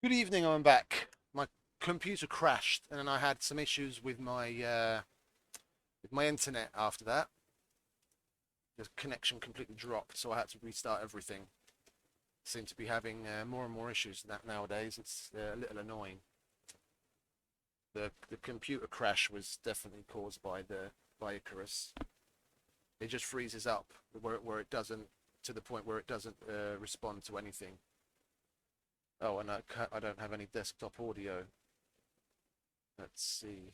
Good evening, I'm back. My computer crashed and then I had some issues with my internet after that. The connection completely dropped, so I had to restart everything. Seem to be having more and more issues with that nowadays. It's a little annoying. The computer crash was definitely caused by Icarus. It just freezes up where it doesn't, to the point where it doesn't respond to anything. Oh, and I don't have any desktop audio. Let's see.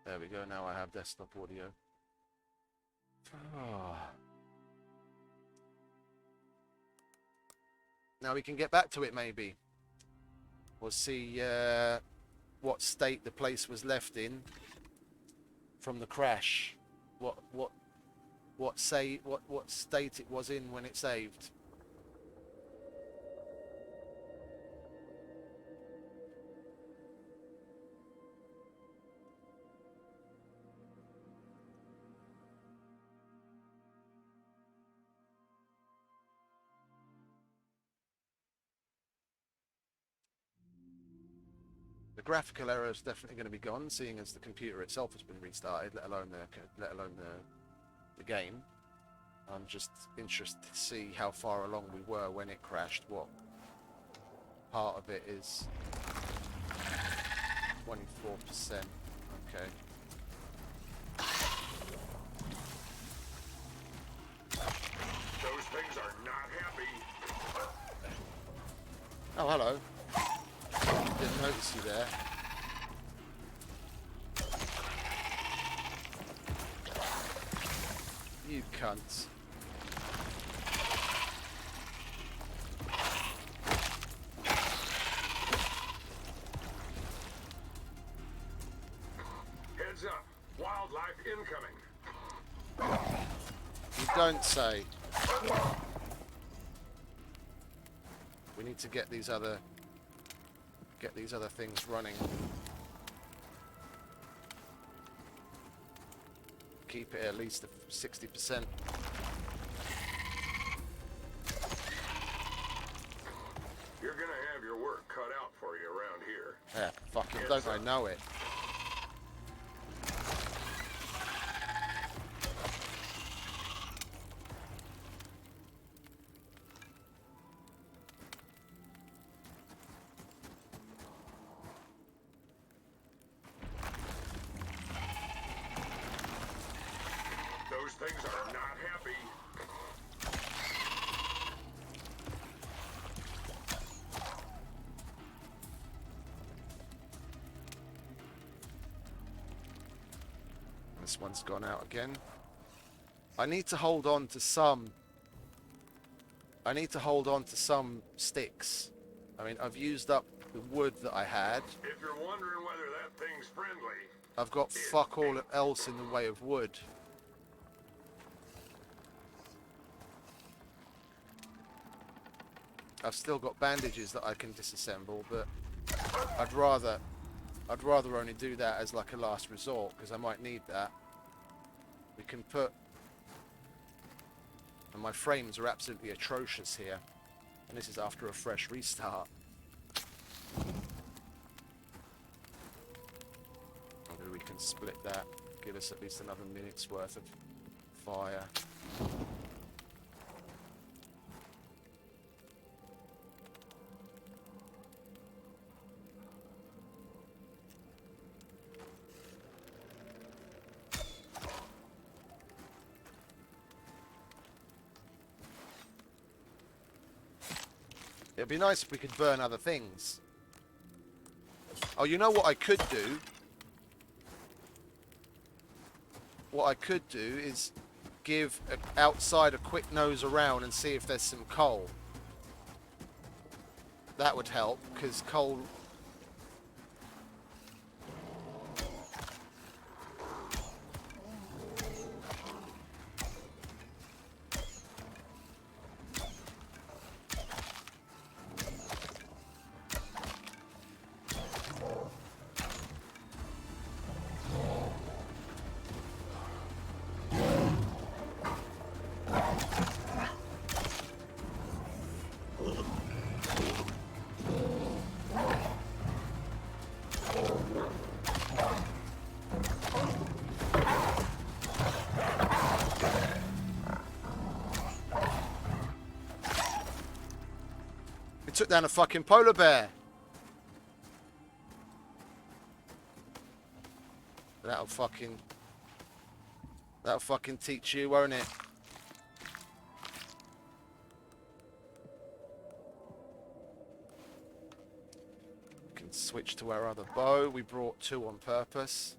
There we go. Now I have desktop audio. Oh. Now we can get back to it, maybe. We'll see what state the place was left in from the crash. What state it was in when it saved. The graphical error is definitely going to be gone, seeing as the computer itself has been restarted, let alone the game. I'm just interested to see how far along we were when it crashed. What part of it is 24%. Okay. Those things are not happy. Oh, hello. Didn't notice you there. You cunts. Heads up. Wildlife incoming. You don't say. We need to get these other things running. Keep it at least 60%. You're gonna have your work cut out for you around here. Yeah, fucking don't I know it. Those things are not happy. This one's gone out again. I need to hold on to some. I need to hold on to some sticks. I mean, I've used up the wood that I had. If you're wondering whether that thing's friendly, I've got fuck all else in the way of wood. I've still got bandages that I can disassemble, but I'd rather only do that as like a last resort, because I might need that. We can put... And my frames are absolutely atrocious here. And this is after a fresh restart. Maybe we can split that. Give us at least another minute's worth of fire. It'd be nice if we could burn other things. Oh, you know what I could do? What I could do is give outside a quick nose around and see if there's some coal. That would help, because coal... took down a fucking polar bear. That'll fucking teach you, won't it? Can switch to our other bow. We brought 2 on purpose.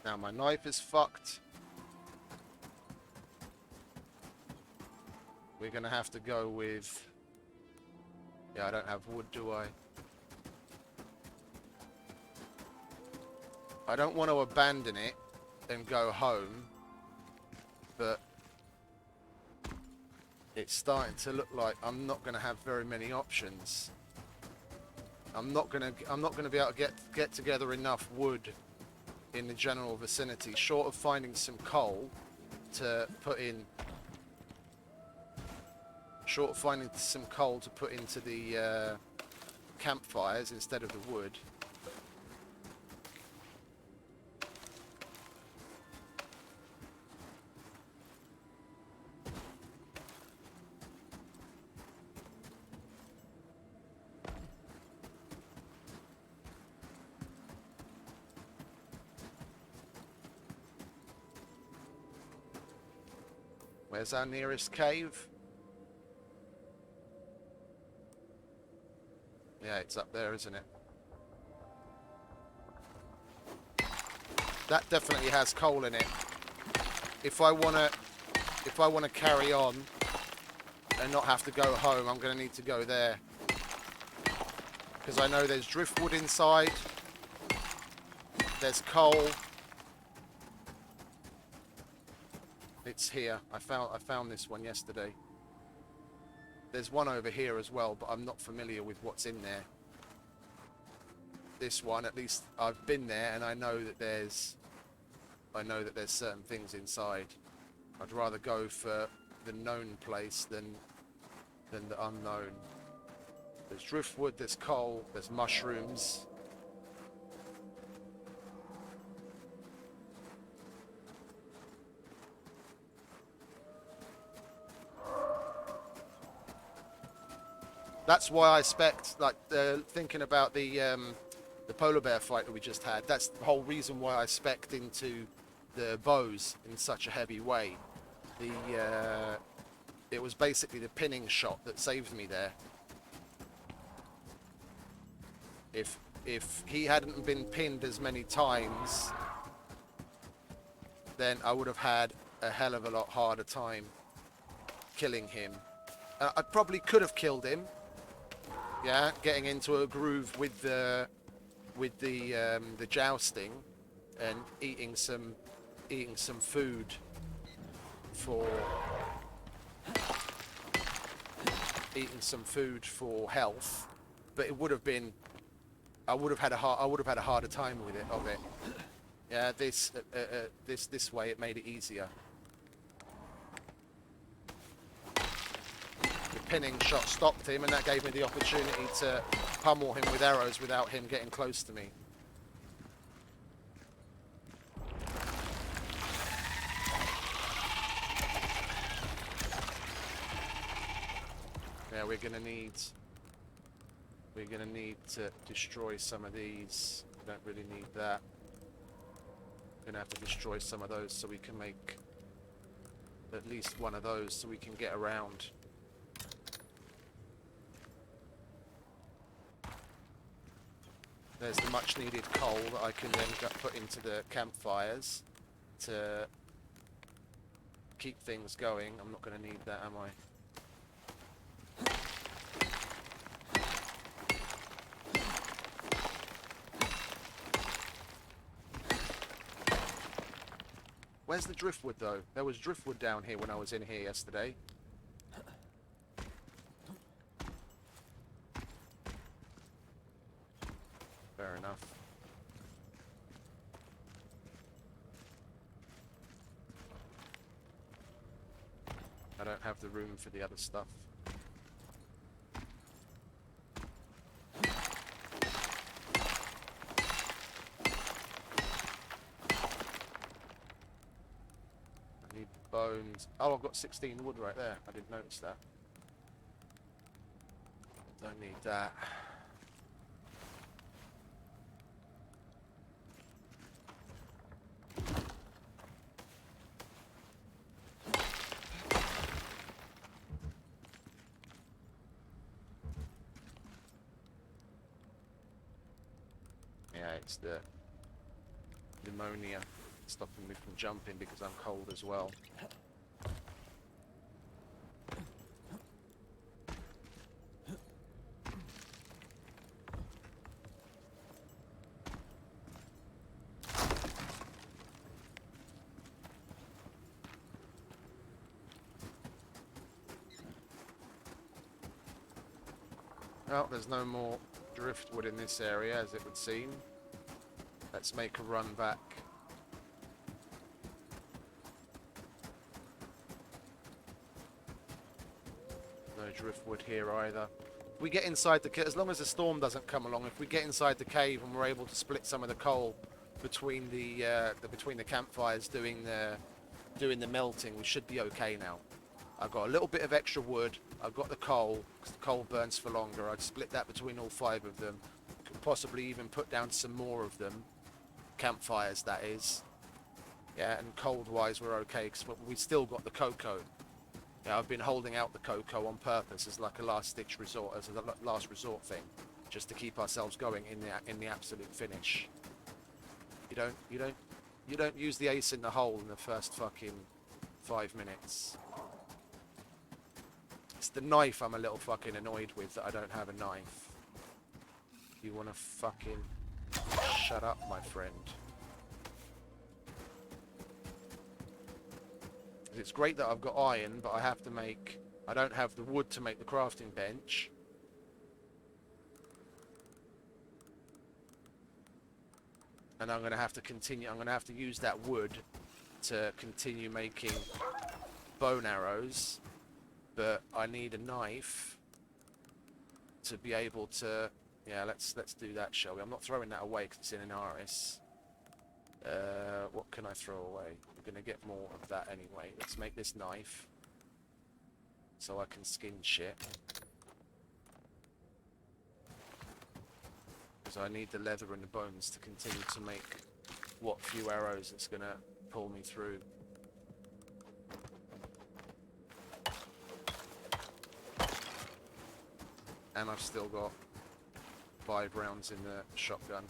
Now my knife is fucked. We're gonna have to go with... Yeah, I don't have wood, do I? I don't want to abandon it and go home, but it's starting to look like I'm not gonna have very many options. I'm not gonna be able to get together enough wood in the general vicinity, short of finding some coal to put in. Short of finding some coal to put into the campfires instead of the wood. Where's our nearest cave? Yeah, it's up there, isn't it? That definitely has coal in it. If I wanna carry on and not have to go home, I'm gonna need to go there. Because I know there's driftwood inside. There's coal. It's here. I found this one yesterday. There's one over here as well, but I'm not familiar with what's in there. This one, at least I've been there and I know that there's certain things inside. I'd rather go for the known place than the unknown. There's driftwood, there's coal, there's mushrooms. That's why I spec'd, like, thinking about the polar bear fight that we just had. That's the whole reason why I spec'd into the bows in such a heavy way. It was basically the pinning shot that saved me there. If he hadn't been pinned as many times, then I would have had a hell of a lot harder time killing him. I probably could have killed him. Yeah, getting into a groove with the jousting and eating some food for health, but it would have been. I would have had a harder time with it. Yeah, this way it made it easier. The pinning shot stopped him, and that gave me the opportunity to pummel him with arrows without him getting close to me. Yeah, we're gonna need to destroy some of these. We don't really need that. We're gonna have to destroy some of those so we can make at least one of those so we can get around. There's the much needed coal that I can then put into the campfires to keep things going. I'm not going to need that, am I? Where's the driftwood though? There was driftwood down here when I was in here yesterday. Fair enough. have the room for the other stuff. I need bones. Oh, I've got 16 wood right there. I didn't notice that. Don't need that. Yeah, it's the pneumonia stopping me from jumping because I'm cold as well. Well, there's no more driftwood in this area, as it would seem. Let's make a run back. No driftwood here either. If we get inside the cave, as long as the storm doesn't come along, if we get inside the cave and we're able to split some of the coal between the campfires doing the melting, we should be okay now. I've got a little bit of extra wood. I've got the coal, because the coal burns for longer. I'd split that between all 5 of them. Could possibly even put down some more of them. Campfires, that is. Yeah, and cold-wise, we're okay, because we've still got the cocoa. Yeah, I've been holding out the cocoa on purpose as like a last-ditch resort, as a last resort thing, just to keep ourselves going in the absolute finish. You don't use the ace in the hole in the first fucking 5 minutes. It's the knife I'm a little fucking annoyed with, that I don't have a knife. You wanna fucking shut up, my friend. It's great that I've got iron, but I don't have the wood to make the crafting bench. And I'm gonna have to use that wood to continue making bone arrows. But I need a knife to be able to... Yeah, let's do that, shall we? I'm not throwing that away because it's in an RS. What can I throw away? I'm going to get more of that anyway. Let's make this knife so I can skin shit. Because I need the leather and the bones to continue to make what few arrows it's going to pull me through. And I've still got 5 rounds in the shotgun.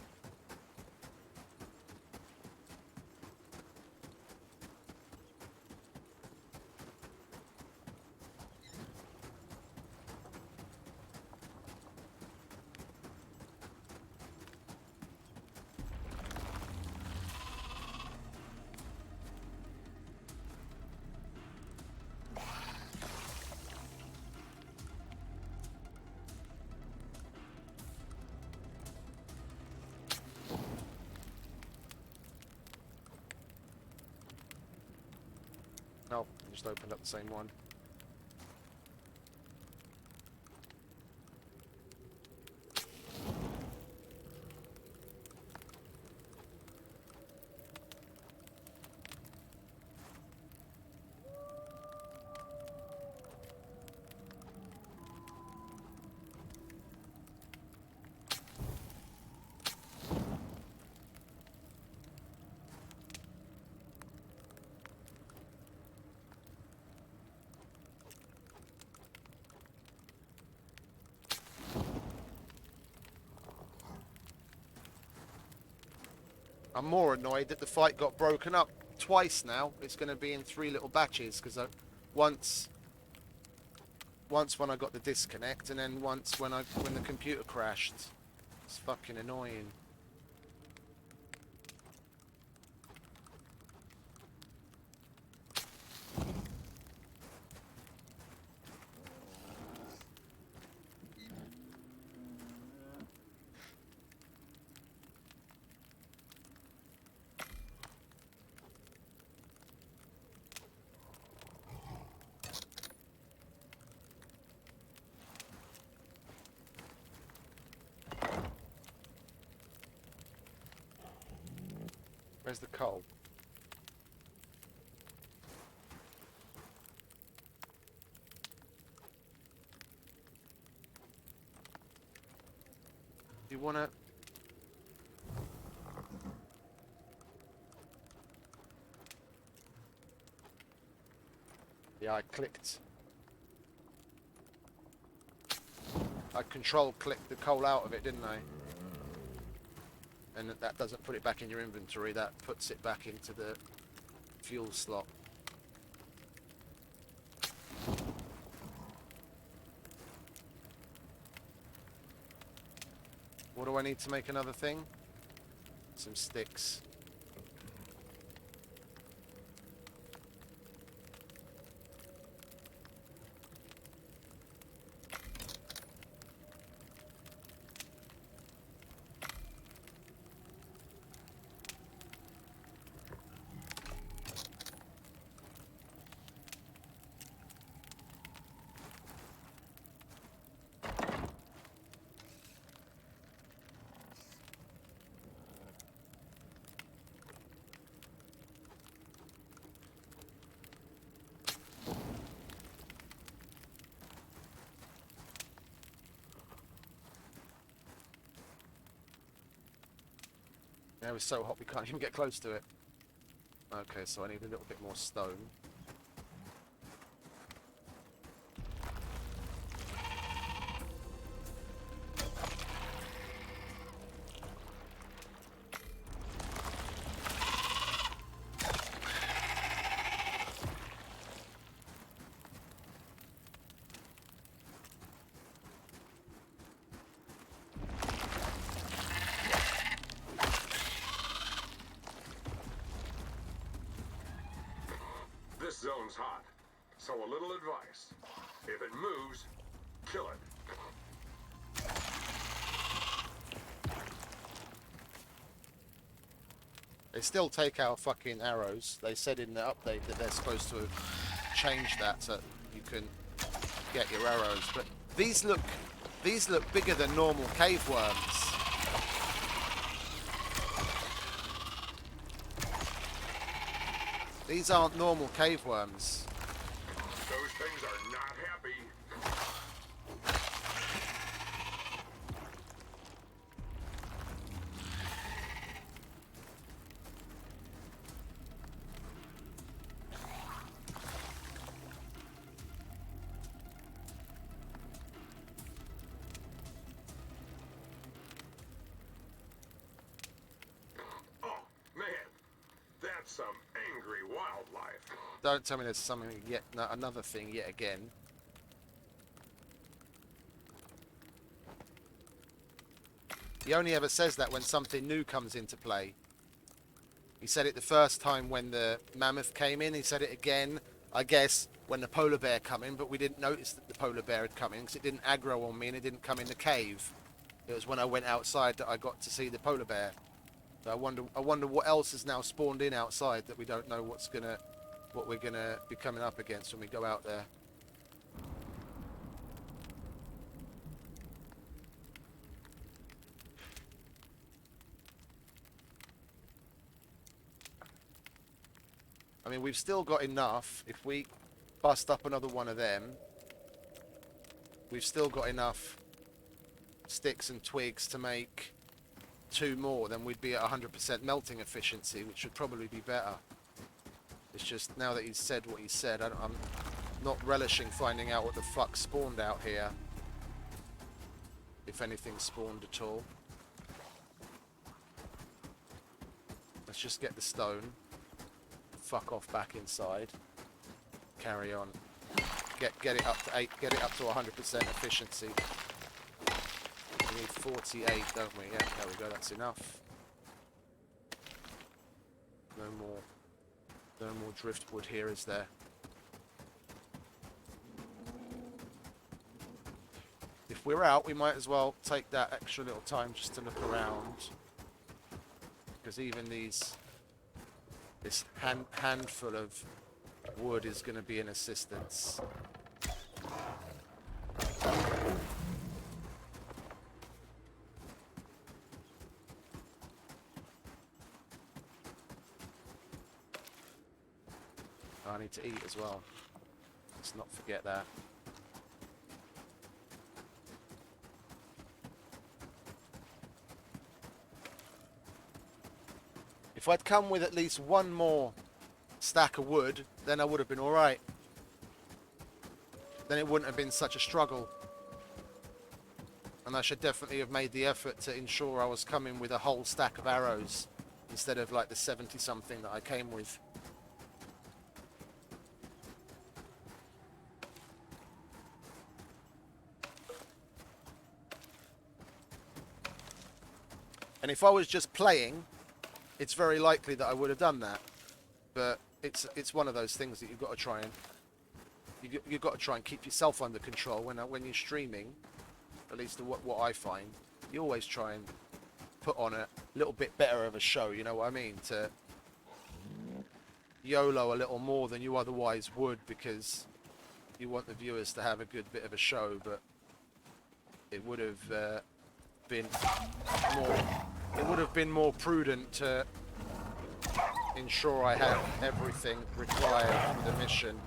Oh, I just opened up the same one. I'm more annoyed that the fight got broken up twice now. It's going to be in 3 little batches, because once when I got the disconnect, and then once when the computer crashed. It's fucking annoying. Where's the coal? You wanna... Yeah, I clicked. I control-clicked the coal out of it, didn't I? And that doesn't put it back in your inventory, that puts it back into the fuel slot. What do I need to make another thing? Some sticks. Now it's so hot we can't even get close to it. Okay, so I need a little bit more stone. This zone's hot, so a little advice. If it moves, kill it. They still take our fucking arrows. They said in the update that they're supposed to have changed that so you can get your arrows. But these look bigger than normal cave worms. These aren't normal cave worms. Those things are not happy. Oh, man. That's some angry wildlife. Don't tell me there's something yet, no, another thing yet again. He only ever says that when something new comes into play. He said it the first time when the mammoth came in. He said it again, I guess, when the polar bear come in. But we didn't notice that the polar bear had come in because it didn't aggro on me and it didn't come in the cave. It was when I went outside that I got to see the polar bear. So I wonder what else has now spawned in outside that we don't know what we're gonna be coming up against when we go out there. I mean, we've still got enough. If we bust up another one of them, we've still got enough sticks and twigs to make 2 more. Then we'd be at 100% melting efficiency, which would probably be better. It's just now that he's said what he said, I'm not relishing finding out what the fuck spawned out here. If anything spawned at all. Let's just get the stone. Fuck off back inside. Carry on. Get it up to 8. Get it up to 100% efficiency. We need 48, don't we? Yeah, there we go. That's enough. No more driftwood here, is there? If we're out, we might as well take that extra little time just to look around. Because even this handful of wood is going to be an assistance. I need to eat as well. Let's not forget that. If I'd come with at least one more stack of wood, then I would have been alright. Then it wouldn't have been such a struggle. And I should definitely have made the effort to ensure I was coming with a whole stack of arrows instead of like the 70-something that I came with. And if I was just playing, it's very likely that I would have done that. But it's one of those things that you've got to try and you've got to try and keep yourself under control when you're streaming. At least what I find, you always try and put on a little bit better of a show. You know what I mean? To YOLO a little more than you otherwise would, because you want the viewers to have a good bit of a show. But it would have been more. It would have been more prudent to ensure I have everything required for the mission.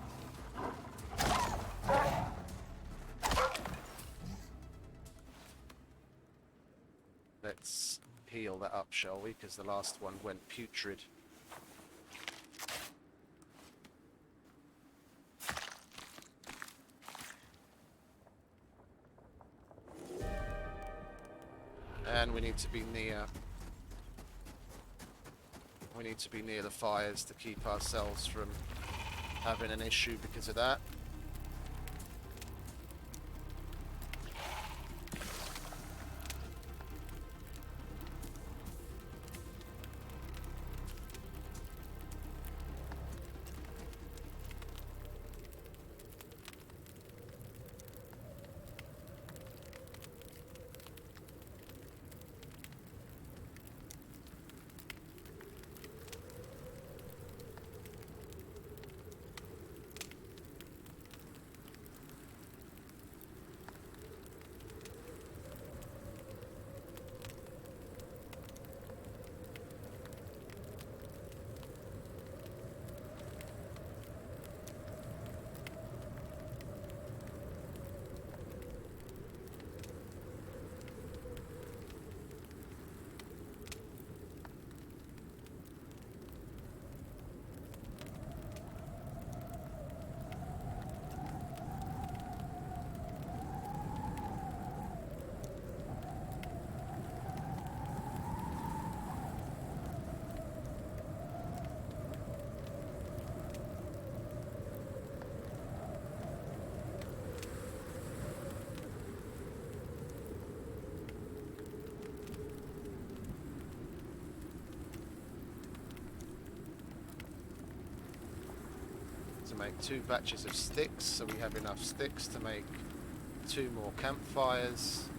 Let's heal that up, shall we? Because the last one went putrid. And we need to be near. We need to be near the fires to keep ourselves from having an issue because of that. To make 2 batches of sticks, so we have enough sticks to make 2 more campfires.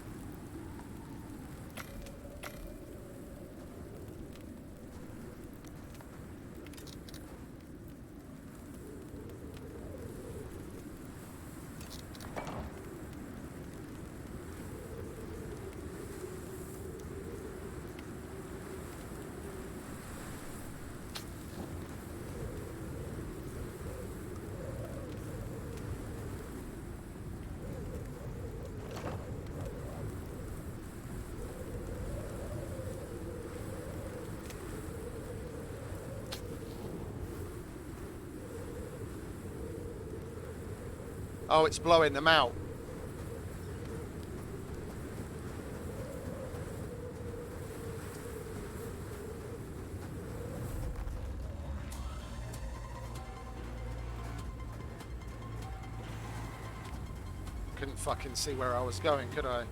Oh, it's blowing them out. Couldn't fucking see where I was going, could I?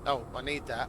Oh, I need that.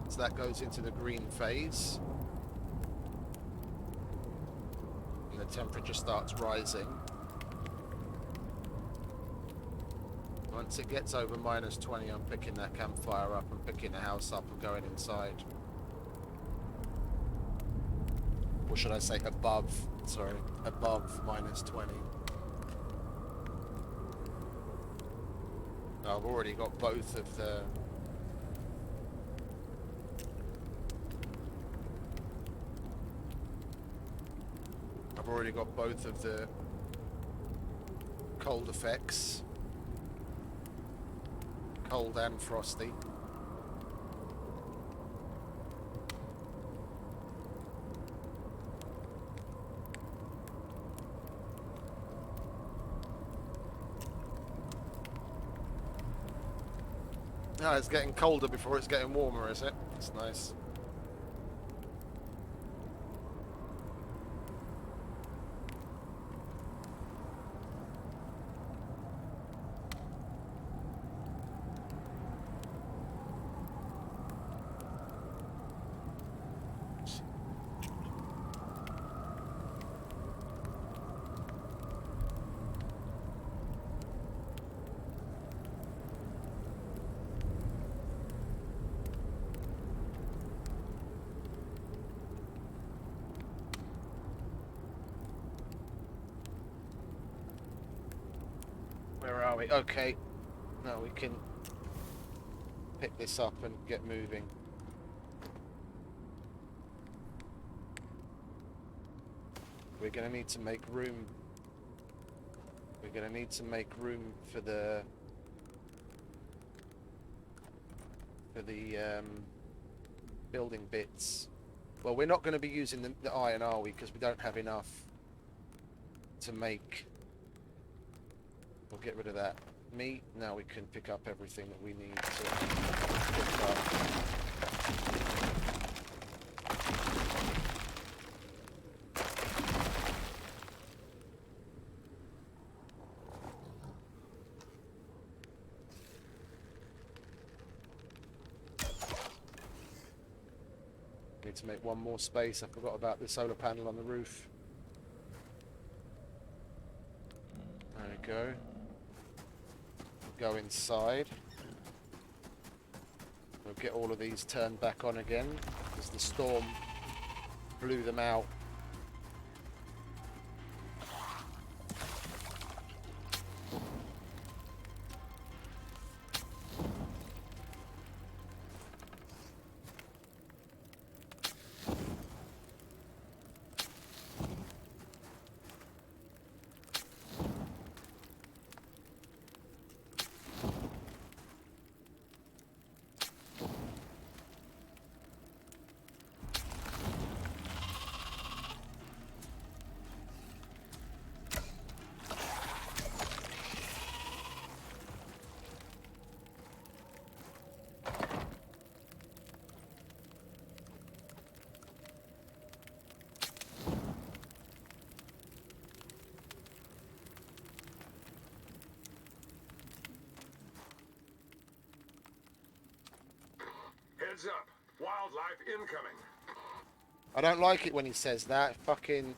So that goes into the green phase. And the temperature starts rising. Once it gets over -20, I'm picking that campfire up and picking the house up and going inside. Or should I say above? Sorry, above -20. I've already got both of the... I've already got both of the cold effects. Cold and frosty. No, it's getting colder before it's getting warmer, is it? It's nice. Where are we? Okay. Now we can pick this up and get moving. We're going to need to make room. We're going to need to make room for the building bits. Well, we're not going to be using the iron, are we? Because we don't have enough to make... We'll get rid of that meat. Now we can pick up everything that we need to pick up. Need to make one more space. I forgot about the solar panel on the roof. There we go. Go inside. We'll get all of these turned back on again because the storm blew them out. Heads up. Wildlife incoming. I don't like it when he says that. Fucking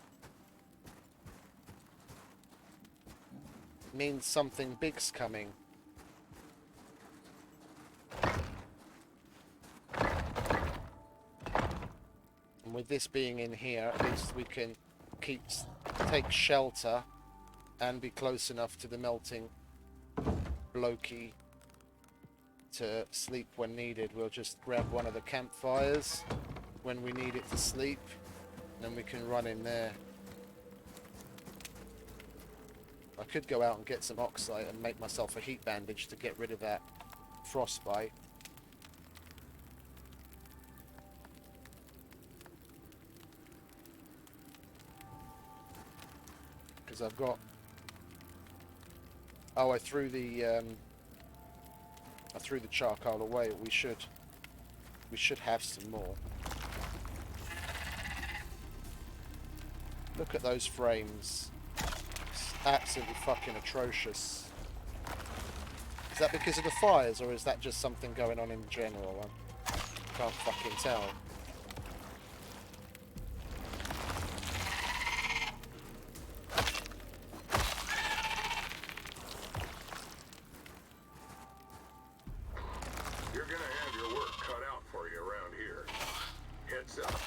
means something big's coming. And with this being in here, at least we can take shelter and be close enough to the melting blokey to sleep when needed. We'll just grab one of the campfires when we need it to sleep, and then we can run in there. I could go out and get some oxide and make myself a heat bandage to get rid of that frostbite. Because I've got... Oh, I threw the charcoal away. We should have some more. Look at those frames. It's absolutely fucking atrocious. Is that because of the fires, or is that just something going on in general? I can't fucking tell. You're gonna have your work cut out for you around here. Heads up.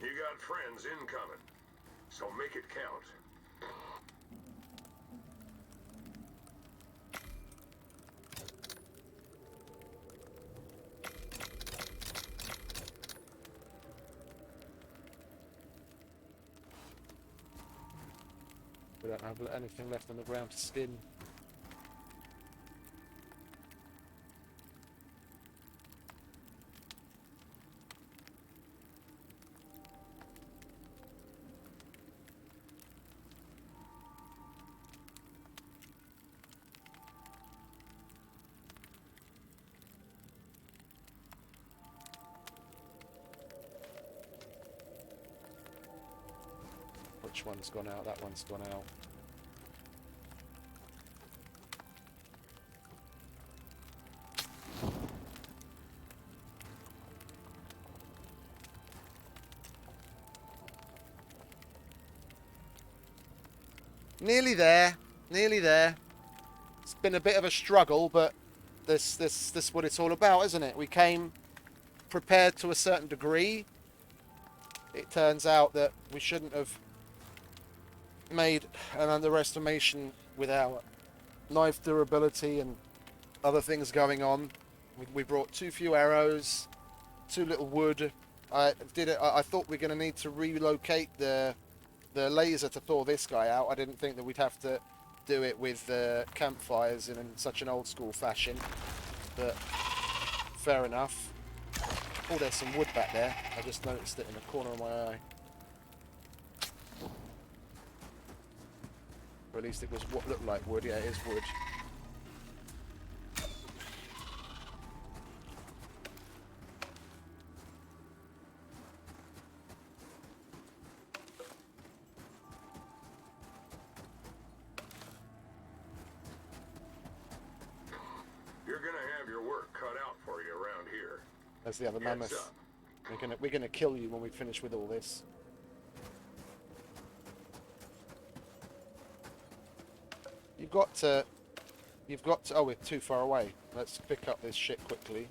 You got friends incoming, so make it count. We don't have anything left on the ground to spin. Which one's gone out? That one's gone out. Nearly there. Nearly there. It's been a bit of a struggle, but this is what it's all about, isn't it? We came prepared to a certain degree. It turns out that we shouldn't have made an underestimation with our knife durability and other things going on. We brought too few arrows, too little wood. I thought we were going to need to relocate the laser to thaw this guy out. I didn't think that we'd have to do it with campfires in such an old school fashion, but fair enough. Oh, there's some wood back there. I just noticed it in the corner of my eye. Or at least it was what looked like wood. Yeah, it is wood. You're gonna have your work cut out for you around here. There's the other Heads mammoth. up. We're gonna kill you when we finish with all this. You've got to. Oh, we're too far away. Let's pick up this shit quickly.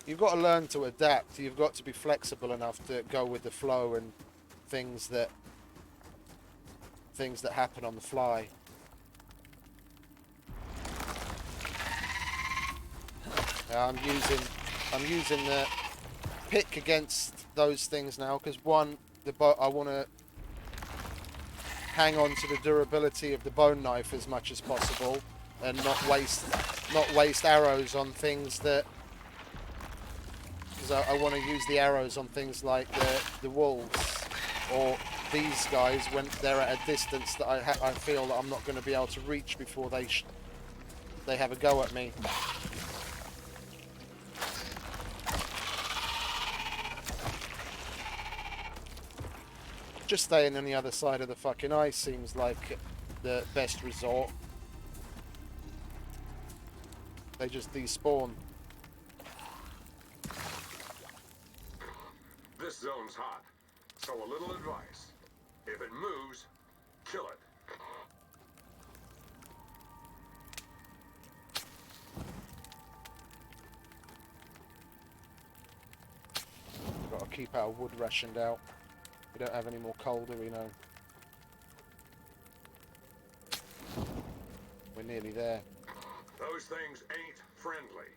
You've got to learn to adapt. You've got to be flexible enough to go with the flow and things that happen on the fly. I'm using the pick against those things now because one, I want to hang on to the durability of the bone knife as much as possible and not waste arrows on things that, because I want to use the arrows on things like the wolves or these guys when they're at a distance that I feel that I'm not going to be able to reach before they have a go at me. Just staying on the other side of the fucking ice seems like the best resort. They just despawn. This zone's hot, so a little advice. If it moves, kill it. Got to keep our wood rationed out. We don't have any more coal, do we? No. We're nearly there. Those things ain't friendly.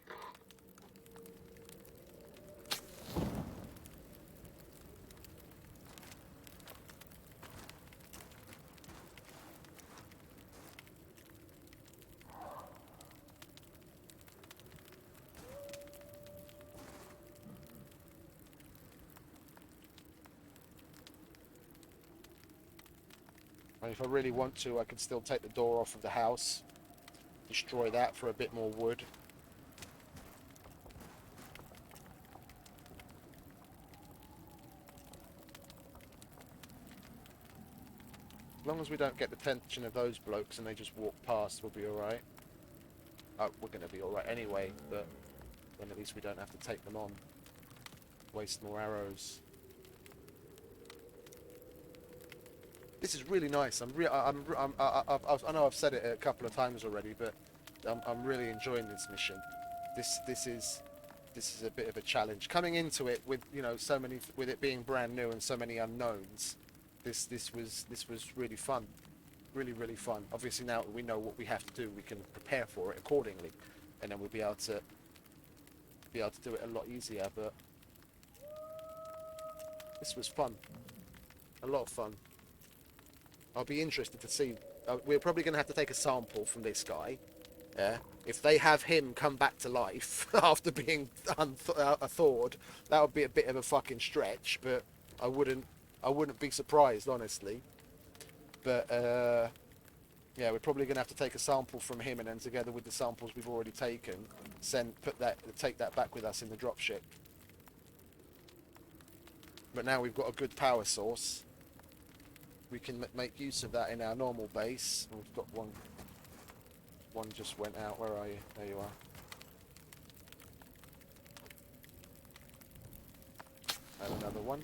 And if I really want to, I could still take the door off of the house, destroy that for a bit more wood. As long as we don't get the attention of those blokes and they just walk past, we'll be alright. Oh, we're going to be alright anyway, but then at least we don't have to take them on. Waste more arrows. This is really nice. I know I've said it a couple of times already, but I'm really enjoying this mission. This is a bit of a challenge. Coming into it with, you know, so many, with it being brand new and so many unknowns, this was really fun. Really fun. Obviously now we know what we have to do, we can prepare for it accordingly, and then we'll be able to do it a lot easier. But this was fun. A lot of fun. I'll be interested to see. We're probably going to have to take a sample from this guy. Yeah. If they have him come back to life after being thawed, that would be a bit of a fucking stretch. But I wouldn't be surprised, honestly. But yeah, we're probably going to have to take a sample from him, and then together with the samples we've already taken, take that back with us in the dropship. But now we've got a good power source. We can make use of that in our normal base. We've got one. One just went out. Where are you? There you are. And another one.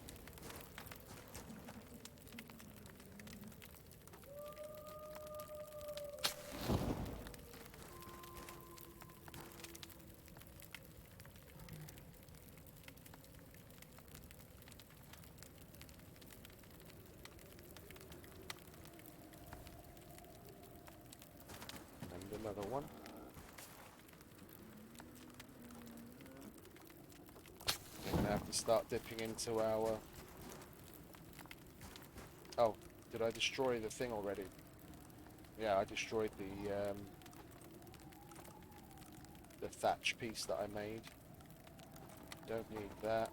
Another one. We're going to have to start dipping into our... Oh, did I destroy the thing already? Yeah, I destroyed the thatch piece that I made. Don't need that.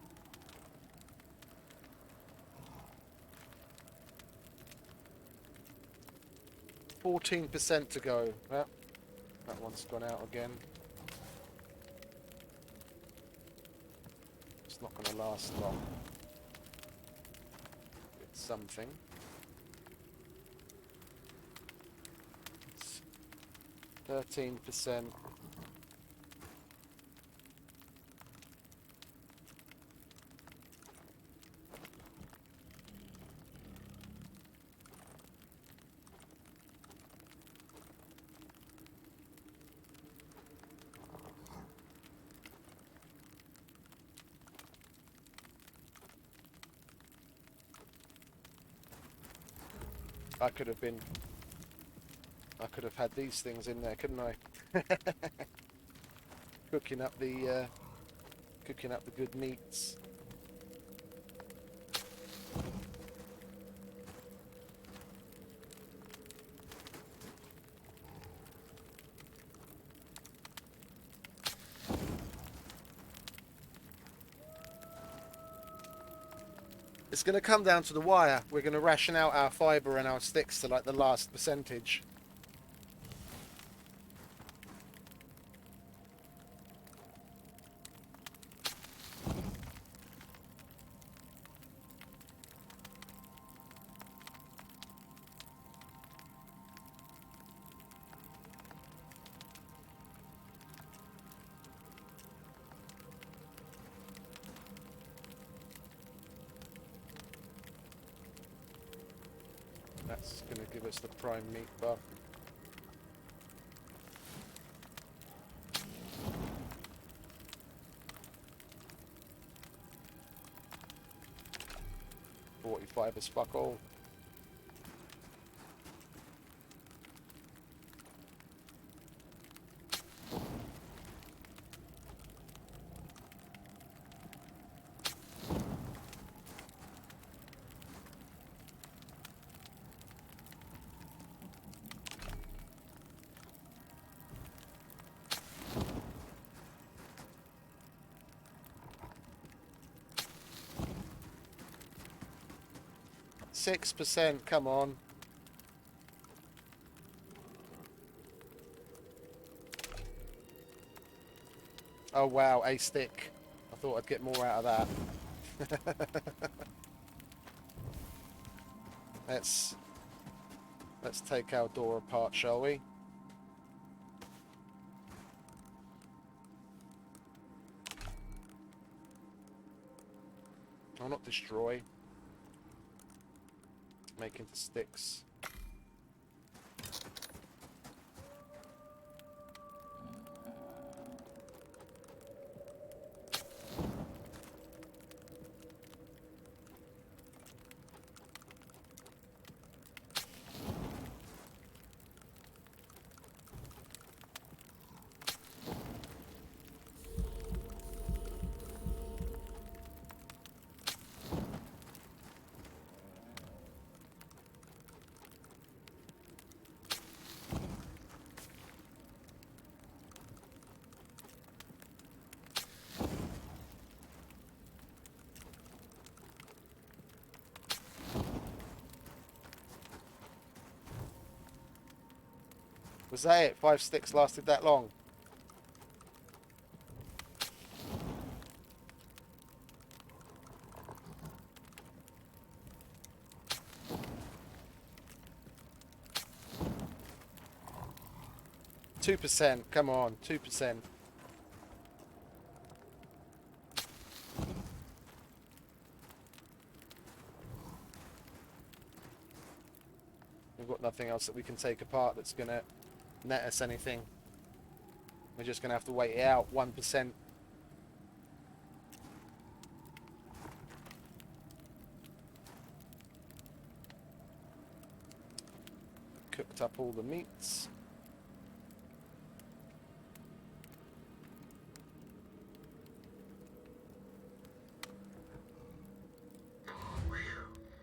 %14 to go. Well, that one's gone out again. It's not going to last long. It's something. It's 13%. I could have had these things in there, couldn't I? cooking up the good meats. It's going to come down to the wire. We're going to ration out our fibre and our sticks to like the last percentage. It's going to give us the prime meat buff. $45 is fuck all. %, come on. Oh wow, a stick. I thought I'd get more out of that. Let's take our door apart, shall we? I'll not destroy. Make into sticks. Was that it? 5 sticks lasted that long? %, come on, 2%. We've got nothing else that we can take apart that's gonna net us anything. We're just gonna have to wait it out. 1%. Cooked up all the meats.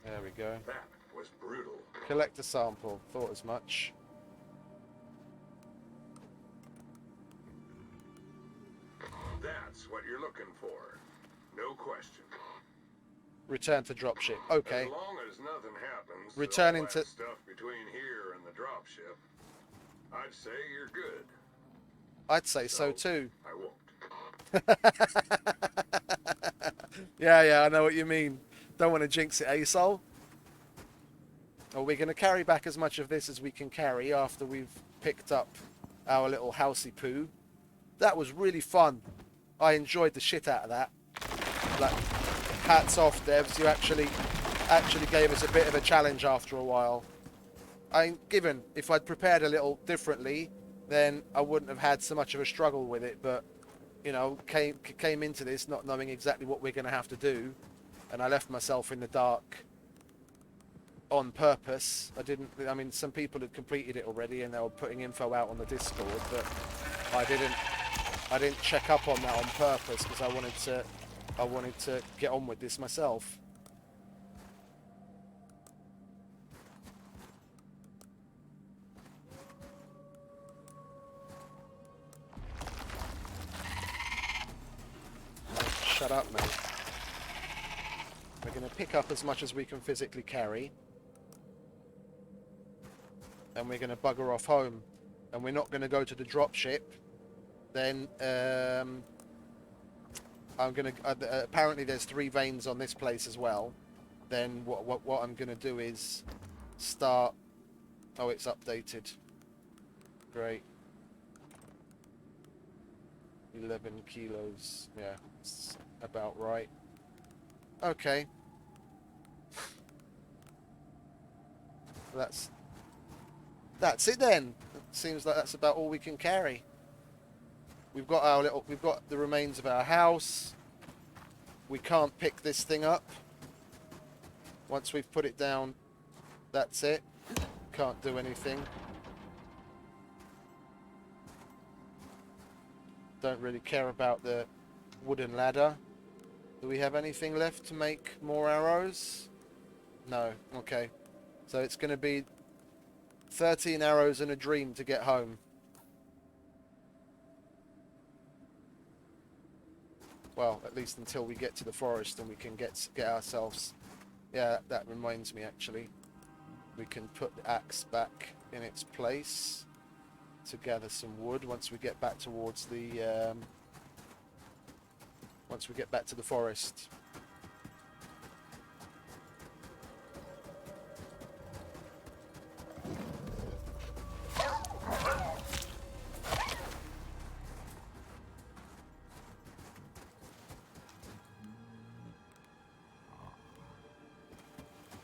There we go. That was brutal. Collect a sample. Thought as much. That's what you're looking for. No question. Return to dropship. Okay. As long as nothing happens Returning to all to- that stuff between here and the dropship, I'd say you're good. I'd say so too. I won't. Yeah, I know what you mean. Don't want to jinx it, eh, Sol? Well, we're going to carry back as much of this as we can carry after we've picked up our little housey poo. That was really fun. I enjoyed the shit out of that. Like, hats off, devs. You actually gave us a bit of a challenge after a while. Given if I'd prepared a little differently, then I wouldn't have had so much of a struggle with it. But you know, came into this not knowing exactly what we're going to have to do, and I left myself in the dark on purpose. I mean, some people had completed it already and they were putting info out on the Discord, but I didn't check up on that on purpose because I wanted to get on with this myself. Shut up, mate. We're going to pick up as much as we can physically carry. And we're going to bugger off home. And we're not going to go to the dropship. Then, I'm going to... apparently there's 3 veins on this place as well. Then what I'm going to do is start... Oh, it's updated. Great. 11 kilos. Yeah, it's about right. Okay. That's it then. It seems like that's about all we can carry. We've got the remains of our house. We can't pick this thing up. Once we've put it down, that's it. Can't do anything. Don't really care about the wooden ladder. Do we have anything left to make more arrows? No. Okay. So it's going to be 13 arrows and a dream to get home. Well, at least until we get to the forest and we can get ourselves... Yeah, that reminds me actually. We can put the axe back in its place to gather some wood once we get back towards the... once we get back to the forest.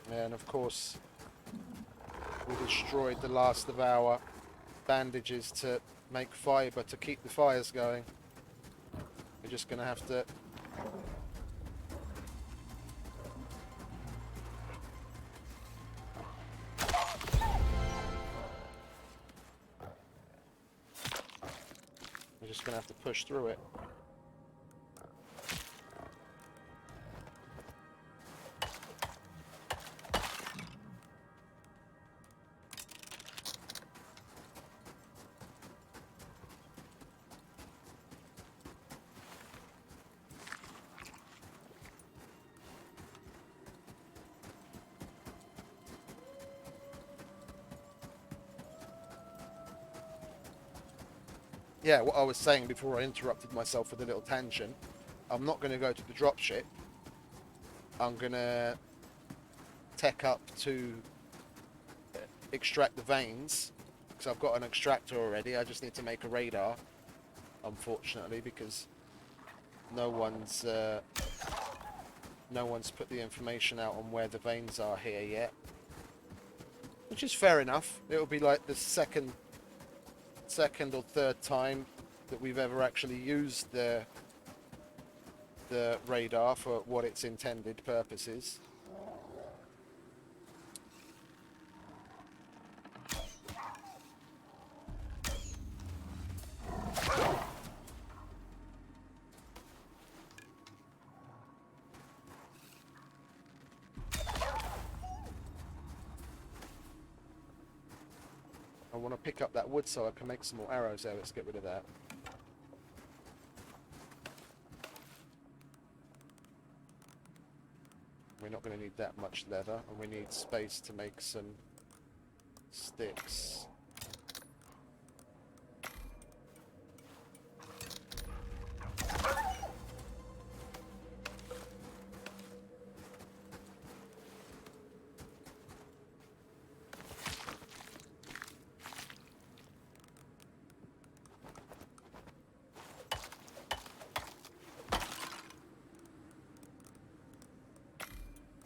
And of course, we destroyed the last of our bandages to make fibre to keep the fires going. We're just going to have to... We're just going to have to push through it. Yeah, what I was saying before I interrupted myself with a little tangent, I'm not going to go to the dropship. I'm going to tech up to extract the veins, because I've got an extractor already. I just need to make a radar, unfortunately, because no one's put the information out on where the veins are here yet. Which is fair enough. It'll be like the second or third time that we've ever actually used the radar for what its intended purpose is. I want to pick up that wood so I can make some more arrows there. Let's get rid of that. We're not going to need that much leather, and we need space to make some sticks.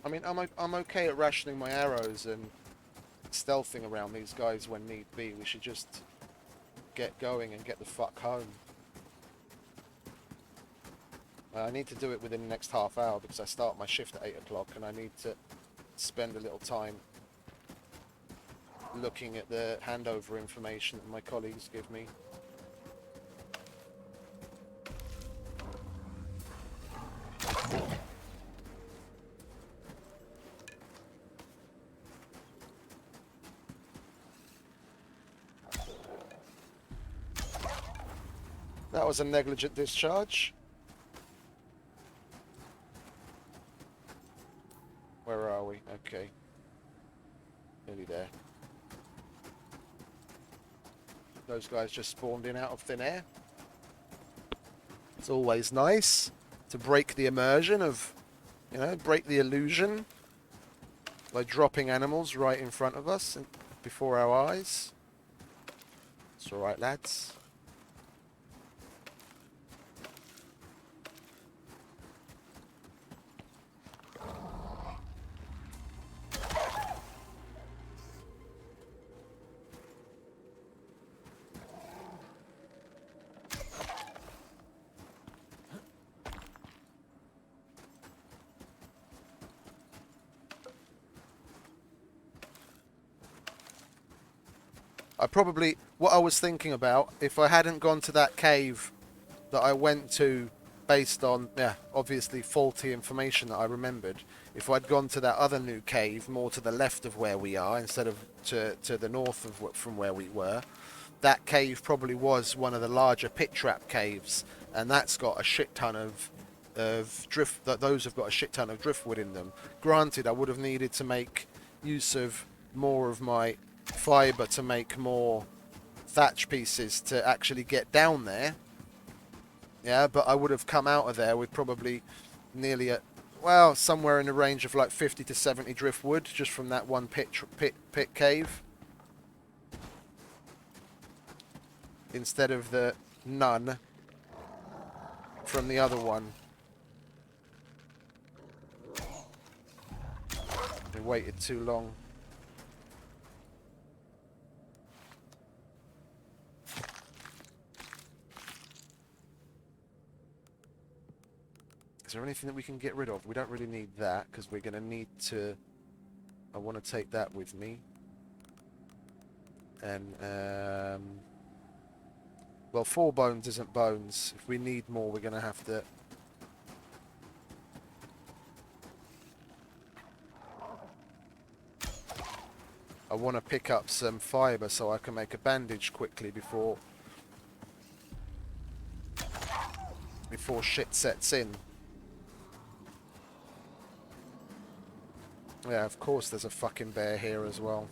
I mean, I'm okay at rationing my arrows and stealthing around these guys when need be. We should just get going and get the fuck home. I need to do it within the next half hour because I start my shift at 8 o'clock and I need to spend a little time looking at the handover information that my colleagues give me. That was a negligent discharge. Where are we? Okay. Nearly there. Those guys just spawned in out of thin air. It's always nice to break the immersion of, you know, break the illusion by dropping animals right in front of us and before our eyes. It's alright, lads. I probably, what I was thinking about, if I hadn't gone to that cave that I went to based on, yeah, obviously faulty information that I remembered, if I'd gone to that other new cave more to the left of where we are instead of to the north of from where we were, that cave probably was one of the larger pit trap caves, and that's got a shit ton of drift, that those have got a shit ton of driftwood in them. Granted, I would have needed to make use of more of my fibre to make more thatch pieces to actually get down there. Yeah, but I would have come out of there with probably nearly a, well, somewhere in the range of like 50 to 70 driftwood just from that one pit cave, instead of the none from the other one. We waited too long. Is there anything that we can get rid of? We don't really need that because we're going to need to... I want to take that with me. And, well, 4 bones isn't bones. If we need more, we're going to have to... I want to pick up some fibre so I can make a bandage quickly before shit sets in. Yeah, of course there's a fucking bear here as well.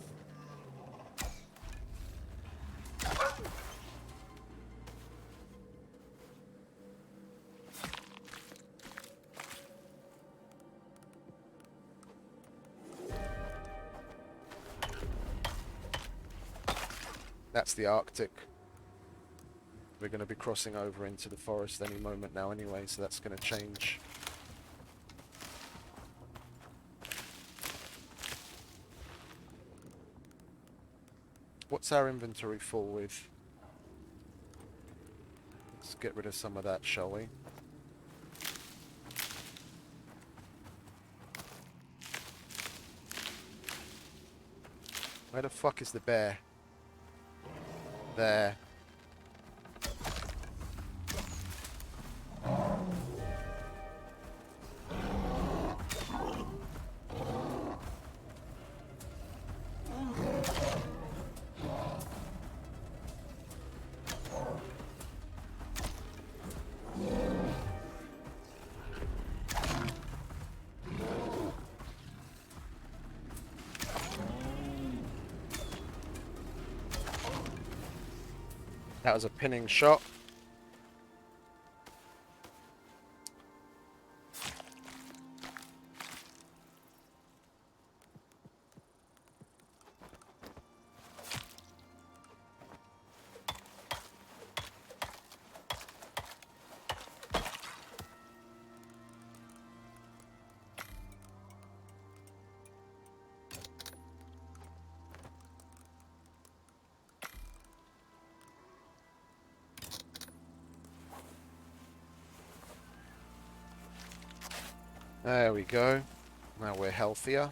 That's the Arctic. We're going to be crossing over into the forest any moment now anyway, so that's going to change. What's our inventory full with? Let's get rid of some of that, shall we? Where the fuck is the bear? There. That was a pinning shot. There we go. Now we're healthier.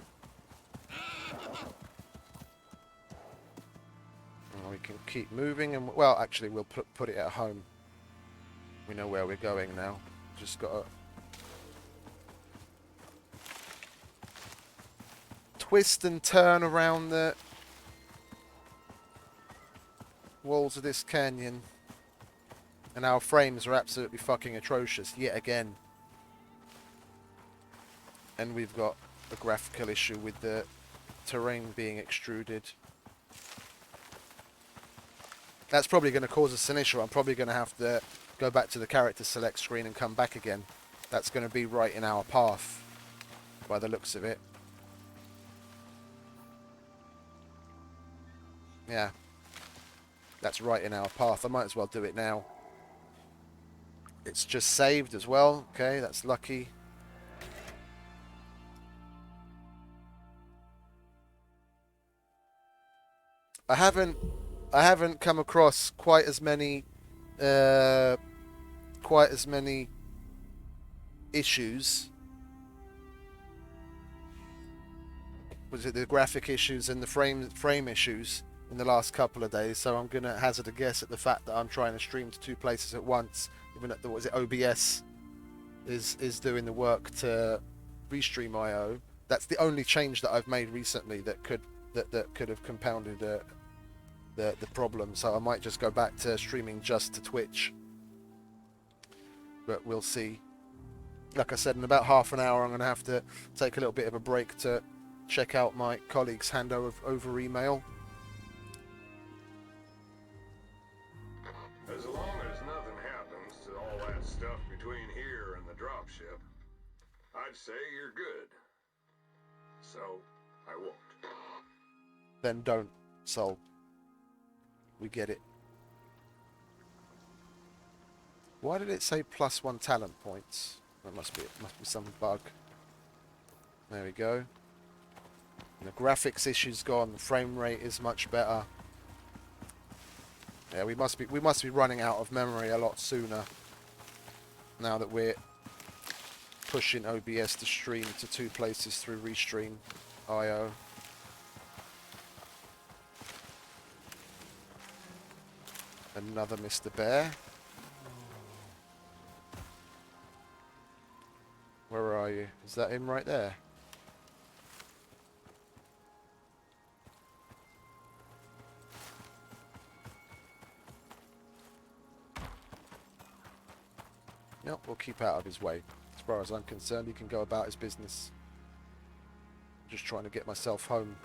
And we can keep moving, and well, actually we'll put it at home. We know where we're going now. Just gotta twist and turn around the walls of this canyon. And our frames are absolutely fucking atrocious yet again. And we've got a graphical issue with the terrain being extruded. That's probably going to cause us an issue. I'm probably going to have to go back to the character select screen and come back again. That's going to be right in our path, by the looks of it. Yeah. That's right in our path. I might as well do it now. It's just saved as well. Okay, that's lucky. I haven't come across quite as many issues. Was it the graphic issues and the frame issues in the last couple of days, so I'm gonna hazard a guess at the fact that I'm trying to stream to 2 places at once, even at the, what is it, OBS is doing the work to restream IO. That's the only change that I've made recently that could have compounded the problem. So I might just go back to streaming just to Twitch, but we'll see. Like I said, in about half an hour, I'm going to have to take a little bit of a break to check out my colleague's handover over email. As long as nothing happens to all that stuff between here and the dropship, I'd say you're good. So, I won't. Then don't, Sol. We get it. Why did it say +1 talent points? That must be some bug. There we go. And the graphics issue's gone. The frame rate is much better. Yeah, we must be running out of memory a lot sooner. Now that we're pushing OBS to stream to 2 places through Restream IO. Another Mr. Bear. Where are you? Is that him right there? Nope, we'll keep out of his way. As far as I'm concerned, he can go about his business. I'm just trying to get myself home.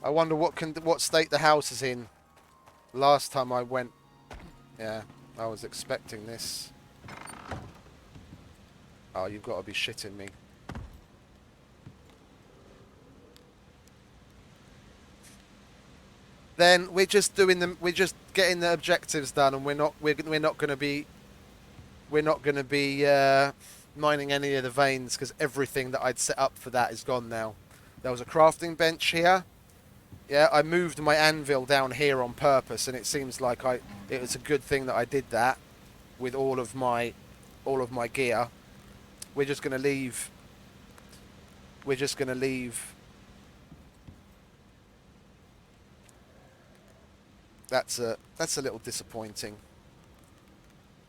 I wonder what state the house is in. Last time I went, yeah, I was expecting this. Oh, you've got to be shitting me. Then we're just doing them. We're just getting the objectives done, and we're not going to be mining any of the veins because everything that I'd set up for that is gone now. There was a crafting bench here. Yeah, I moved my anvil down here on purpose, and it seems like it was a good thing that I did that with all of my gear. We're just gonna leave. That's a little disappointing.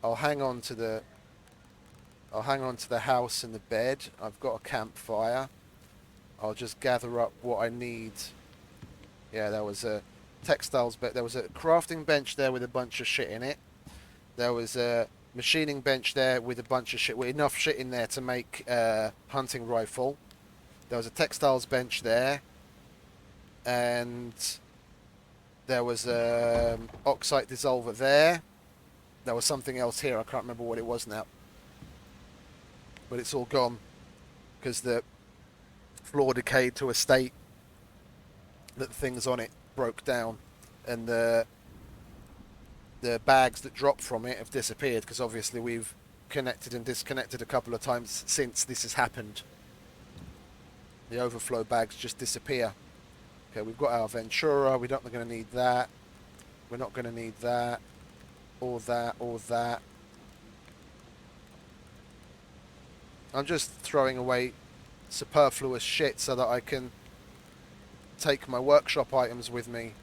I'll hang on to the house and the bed. I've got a campfire. I'll just gather up what I need. Yeah, there was a textiles bed. There was a crafting bench there with a bunch of shit in it. There was a machining bench there with a bunch of shit, with enough shit in there to make a hunting rifle. There was a textiles bench there, and there was a oxide dissolver there. There was something else here. I can't remember what it was now, but it's all gone because the floor decayed to a state that things on it broke down, and the bags that dropped from it have disappeared because obviously we've connected and disconnected a couple of times since this has happened. The overflow bags just disappear. Okay, we've got our Ventura. We're not going to need that. We're not going to need that, or that, or that. I'm just throwing away superfluous shit so that I can take my workshop items with me.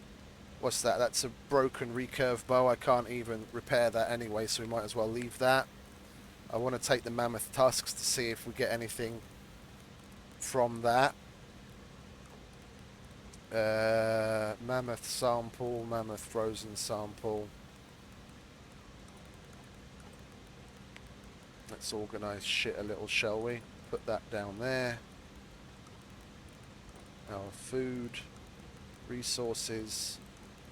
What's that? That's a broken recurve bow. I can't even repair that anyway, so we might as well leave that. I want to take the mammoth tusks to see if we get anything from that. Mammoth sample, mammoth frozen sample. Let's organise shit a little, shall we? Put that down there. Our food, resources,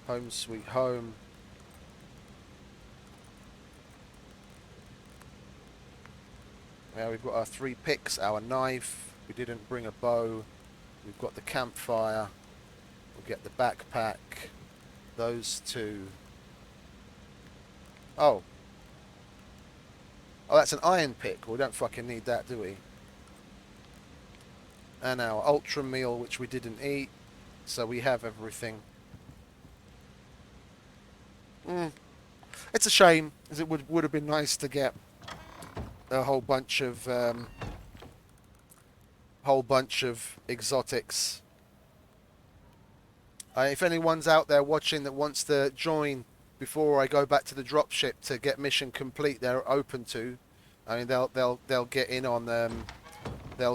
home sweet home. Now we've got our 3 picks, our knife. We didn't bring a bow. We've got the campfire. We'll get the backpack. Those 2. Oh. Oh, that's an iron pick. We don't fucking need that, do we? And our ultra meal, which we didn't eat. So we have everything. It's a shame, as it would have been nice to get a whole bunch of exotics. If anyone's out there watching that wants to join before I go back to the dropship to get mission complete, they're open to. I mean, they'll get in on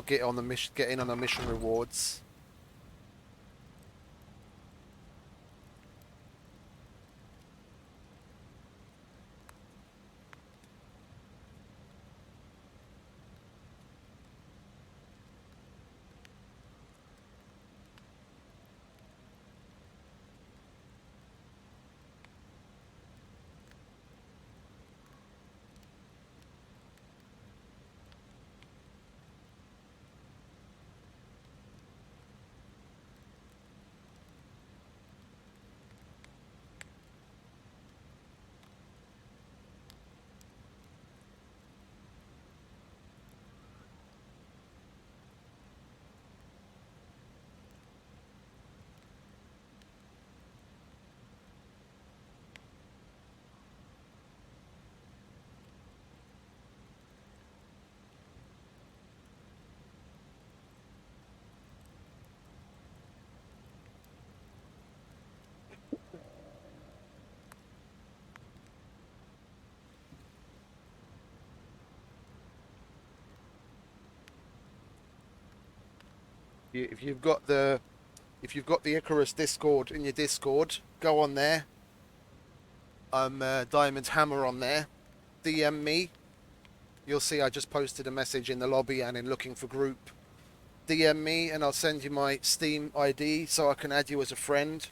get in on the mission rewards. If you've got the Icarus Discord in your Discord, go on there. I'm Diamond Hammer on there. DM me. You'll see I just posted a message in the lobby and in looking for group. DM me and I'll send you my Steam ID so I can add you as a friend,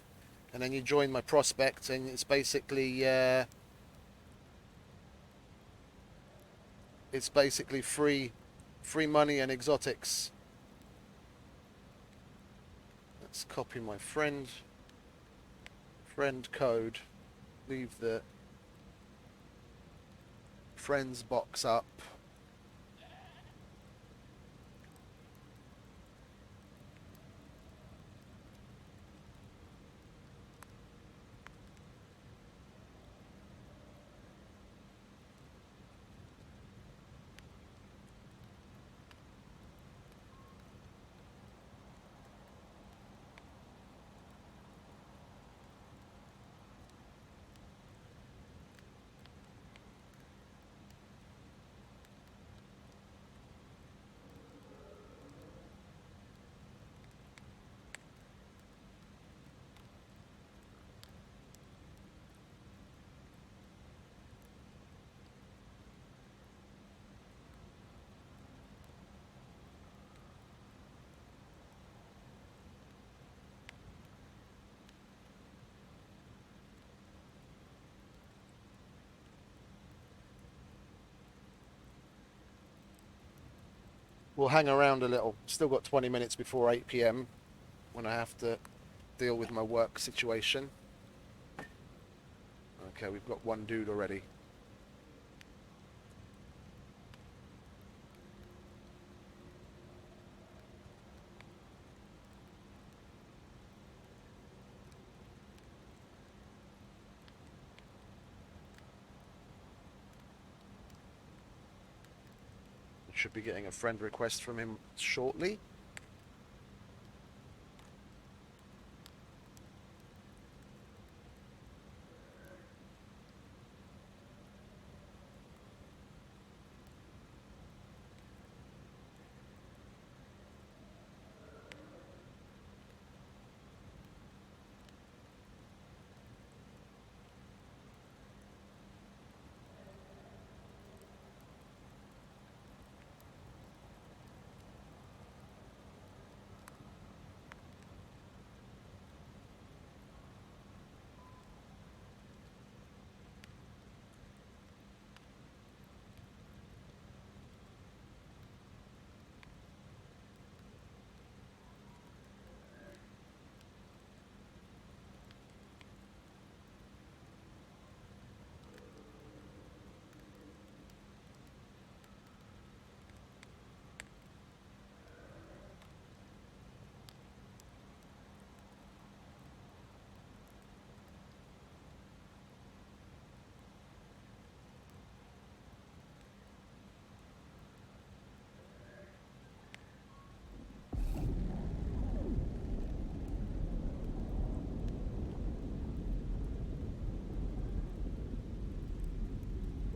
and then you join my prospect, and it's basically free money and exotics. Let's copy my friend code. Leave the friends box up. We'll hang around a little. Still got 20 minutes before 8 p.m. when I have to deal with my work situation. Okay, we've got 1 dude already. Should be getting a friend request from him shortly.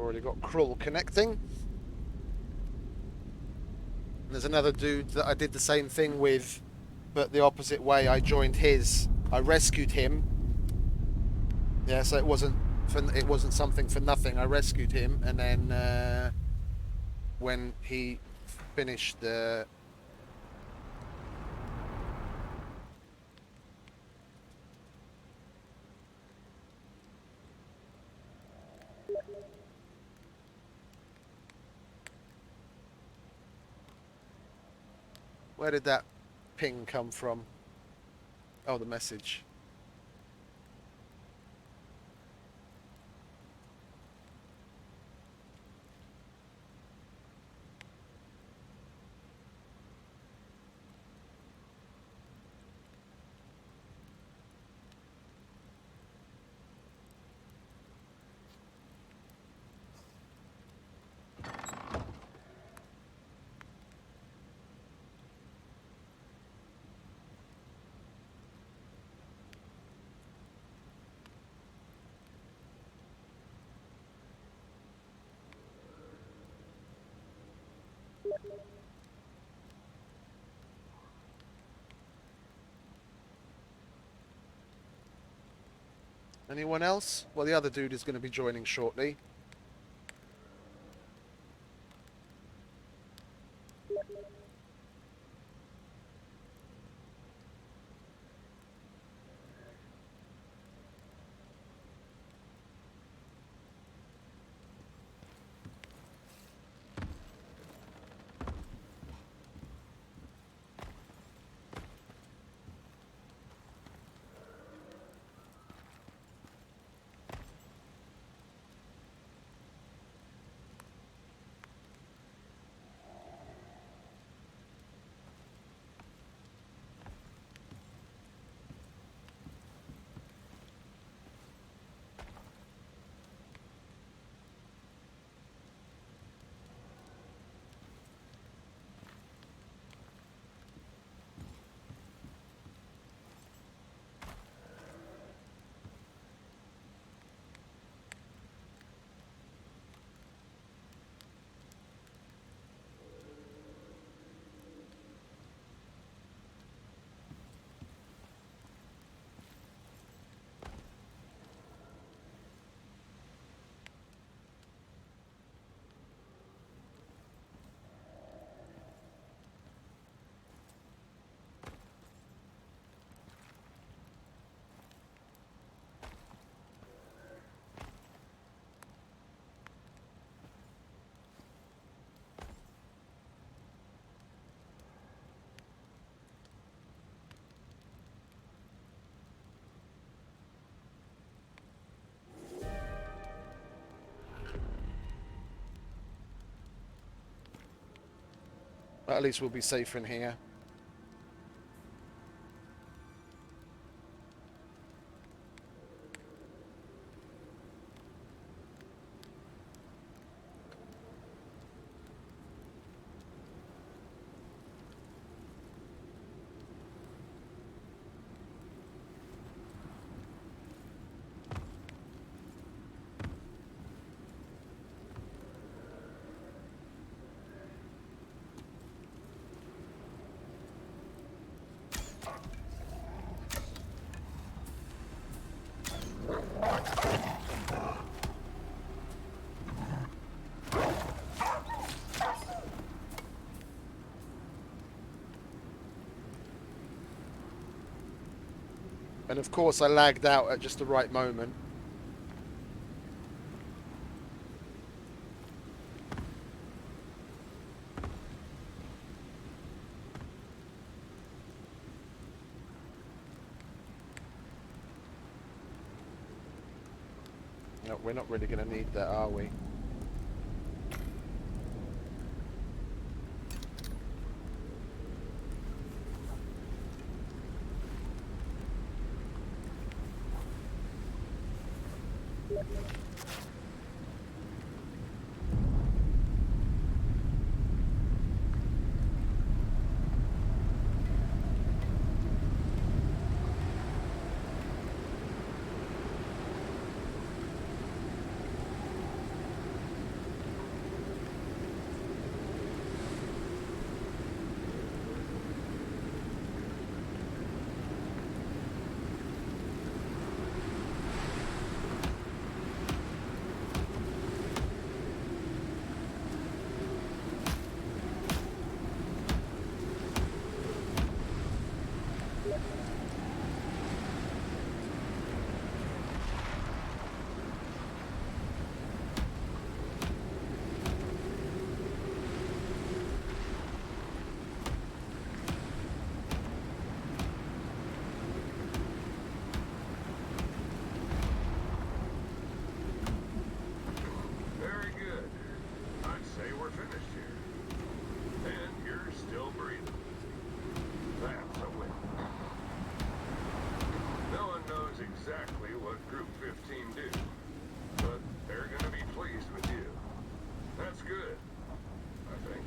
Already got Krull connecting. There's another dude that I did the same thing with, but the opposite way. I joined his. I rescued him. Yeah, so it wasn't something for nothing. I rescued him, and then when he finished the. Where did that ping come from? Oh, the message. Anyone else? Well, the other dude is going to be joining shortly. But at least we'll be safer in here. And of course I lagged out at just the right moment. No, we're not really going to need that, are we? finished here. And you're still breathing. That's a win. No one knows exactly what Group 15 do, but they're gonna be pleased with you. That's good, I think.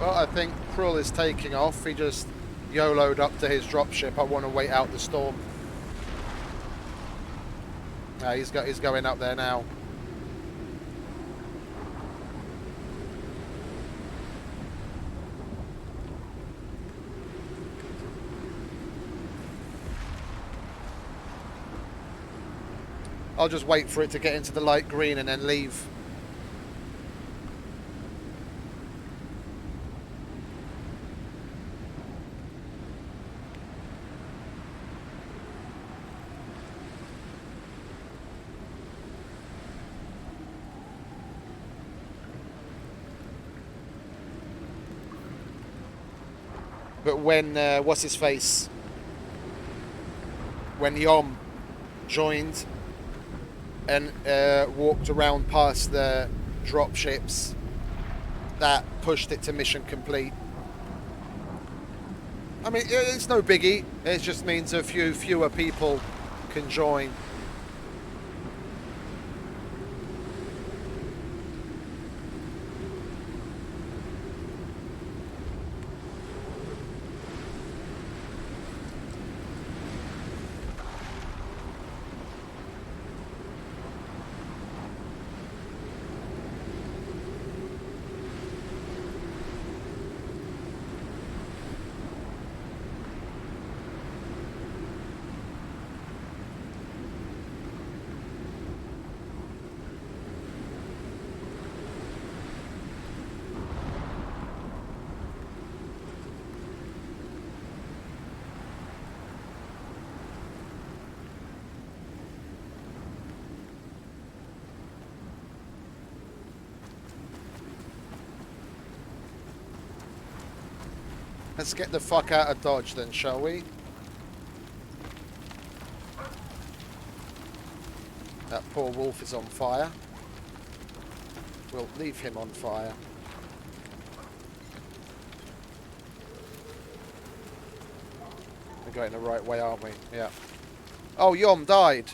Well, I think Krill is taking off. He just YOLO'd up to his dropship. I want to wait out the storm. He's going up there now. I'll just wait for it to get into the light green and then leave. But when, what's his face? When Yom joined and walked around past the dropships, that pushed it to mission complete. I mean, it's no biggie. It just means a fewer people can join. Let's get the fuck out of Dodge then, shall we? That poor wolf is on fire. We'll leave him on fire. We're going the right way, aren't we? Yeah. Oh, Yom died.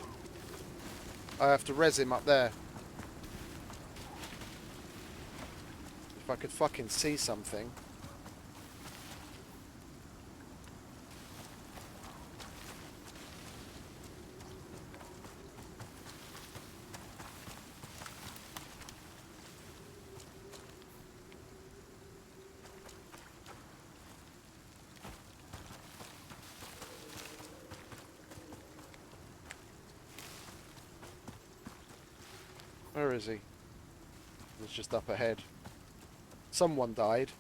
I have to res him up there. If I could fucking see something. Where is he? He's just up ahead. Someone died.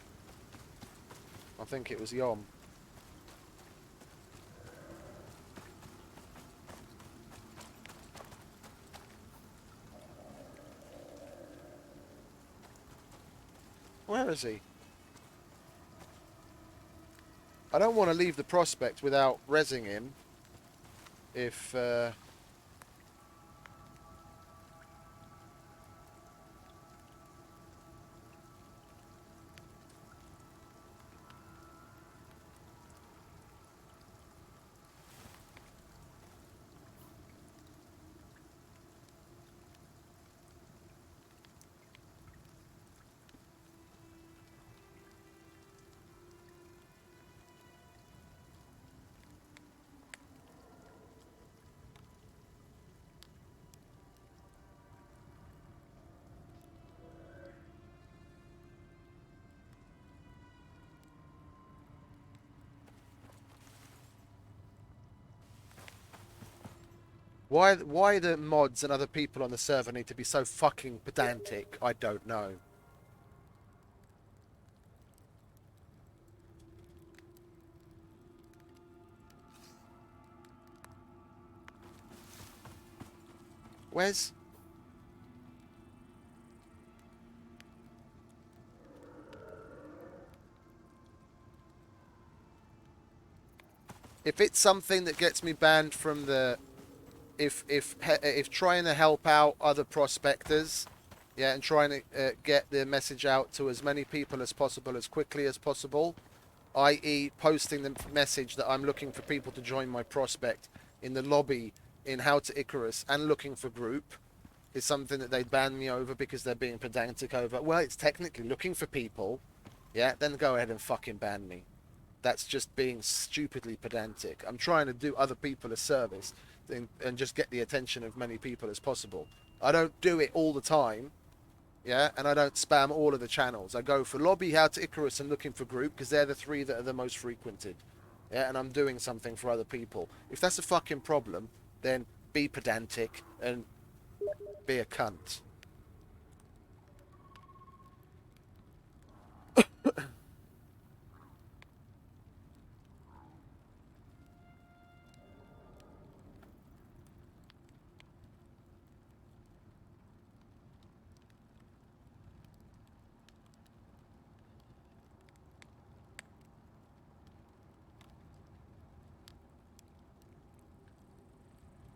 I think it was Yom. Where is he? I don't want to leave the prospect without rezzing him. If... Why the mods and other people on the server need to be so fucking pedantic, I don't know. Where's... If it's something that gets me banned from the... If trying to help out other prospectors, yeah, and trying to get the message out to as many people as possible as quickly as possible, i.e. posting the message that I'm looking for people to join my prospect in the lobby in How to Icarus and looking for group, is something that they ban me over because they're being pedantic over. Well, it's technically looking for people, yeah, then go ahead and fucking ban me. That's just being stupidly pedantic. I'm trying to do other people a service and just get the attention of many people as possible. I don't do it all the time, yeah, and I don't spam all of the channels. I go for lobby, How to Icarus, and looking for group because they're the three that are the most frequented, yeah, and I'm doing something for other people. If that's a fucking problem, then be pedantic and be a cunt.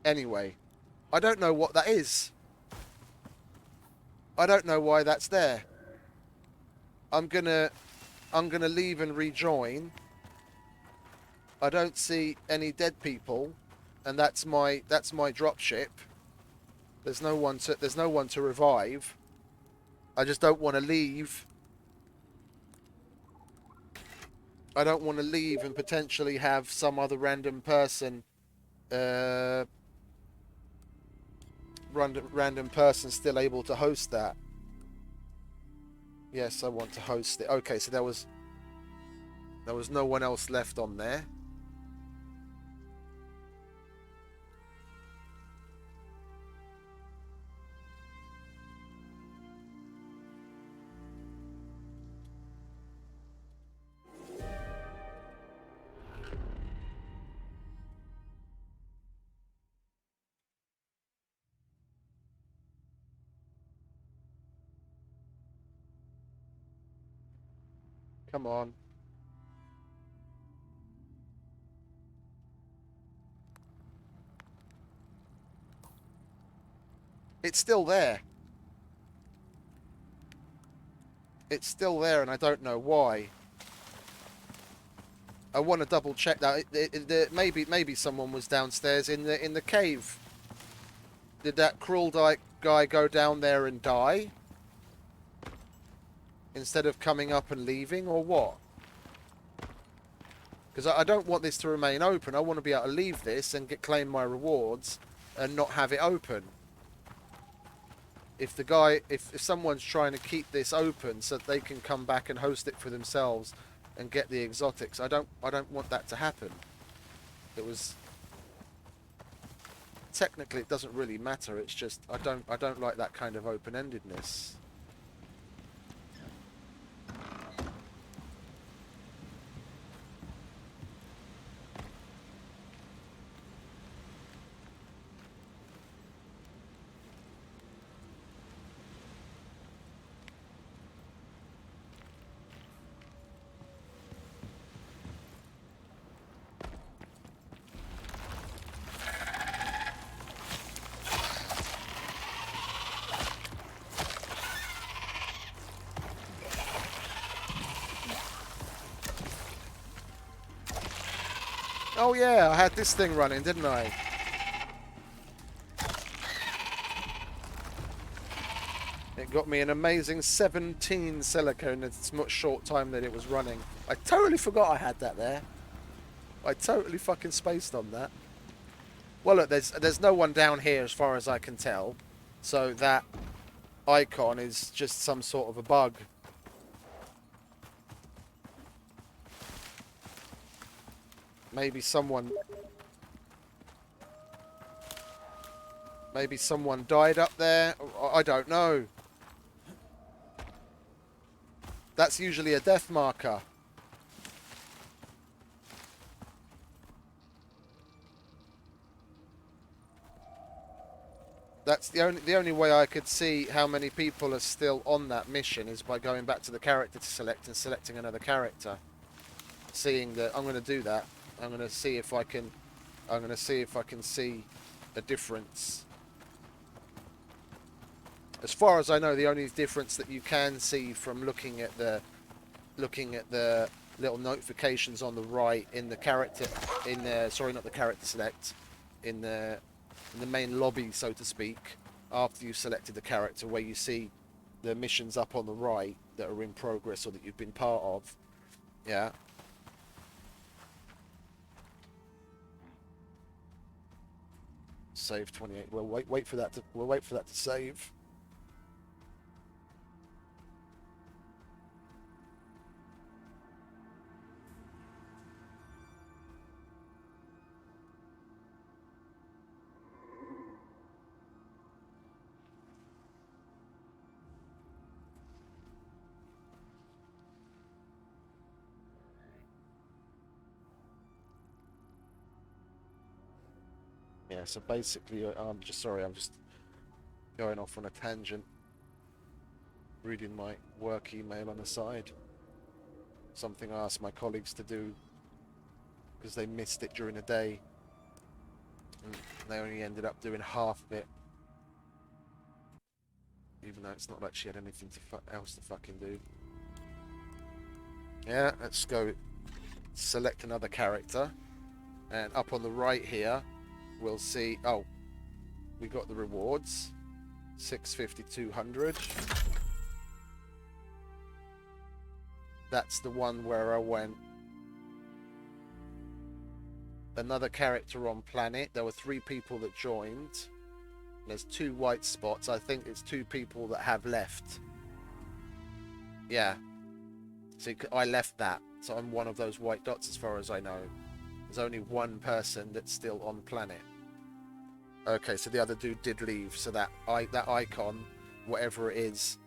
Anyway, I don't know what that is. I don't know why that's there. I'm gonna leave and rejoin. I don't see any dead people, and that's my dropship. There's no one to revive. I just don't want to leave. I don't want to leave and potentially have some other random person, random person still able to host that. Yes, I want to host it. Okay, so there was no one else left on there. Come on. It's still there. It's still there, and I don't know why. I want to double check that. Maybe someone was downstairs in the cave. Did that cruel guy go down there and die instead of coming up and leaving, or what? Because I don't want this to remain open. I want to be able to leave this and claim my rewards and not have it open. If someone's trying to keep this open so that they can come back and host it for themselves and get the exotics, I don't want that to happen. It was technically, it doesn't really matter. It's just I don't like that kind of open-endedness. Oh yeah, I had this thing running, didn't I? It got me an amazing 17 silica in the short time that it was running. I totally forgot I had that there. I totally fucking spaced on that. Well, look, there's no one down here as far as I can tell. So that icon is just some sort of a bug. Maybe someone... Maybe someone died up there. I don't know. That's usually a death marker. That's the only way I could see how many people are still on that mission is by going back to the character to select and selecting another character. Seeing that I'm going to do that. I'm going to see if I can. I'm going to see if I can see a difference. As far as I know, the only difference that you can see from looking at the little notifications on the right in the character sorry, not the character select, in the main lobby, so to speak, after you've selected the character, where you see the missions up on the right that are in progress or that you've been part of. Yeah. Save 28. We'll wait for that to save. Yeah, so basically, I'm just going off on a tangent, reading my work email on the side. Something I asked my colleagues to do because they missed it during the day, and they only ended up doing half of it, even though it's not like she had anything else to fucking do. Yeah, let's go select another character, and up on the right here we'll see, oh, we got the rewards, 650, 200. That's the one where I went. Another character on planet. There were 3 people that joined. There's 2 white spots. I think it's 2 people that have left. Yeah. See, I left that. So I'm one of those white dots as far as I know. There's only 1 person that's still on planet. Okay, so the other dude did leave. So that icon, whatever it is,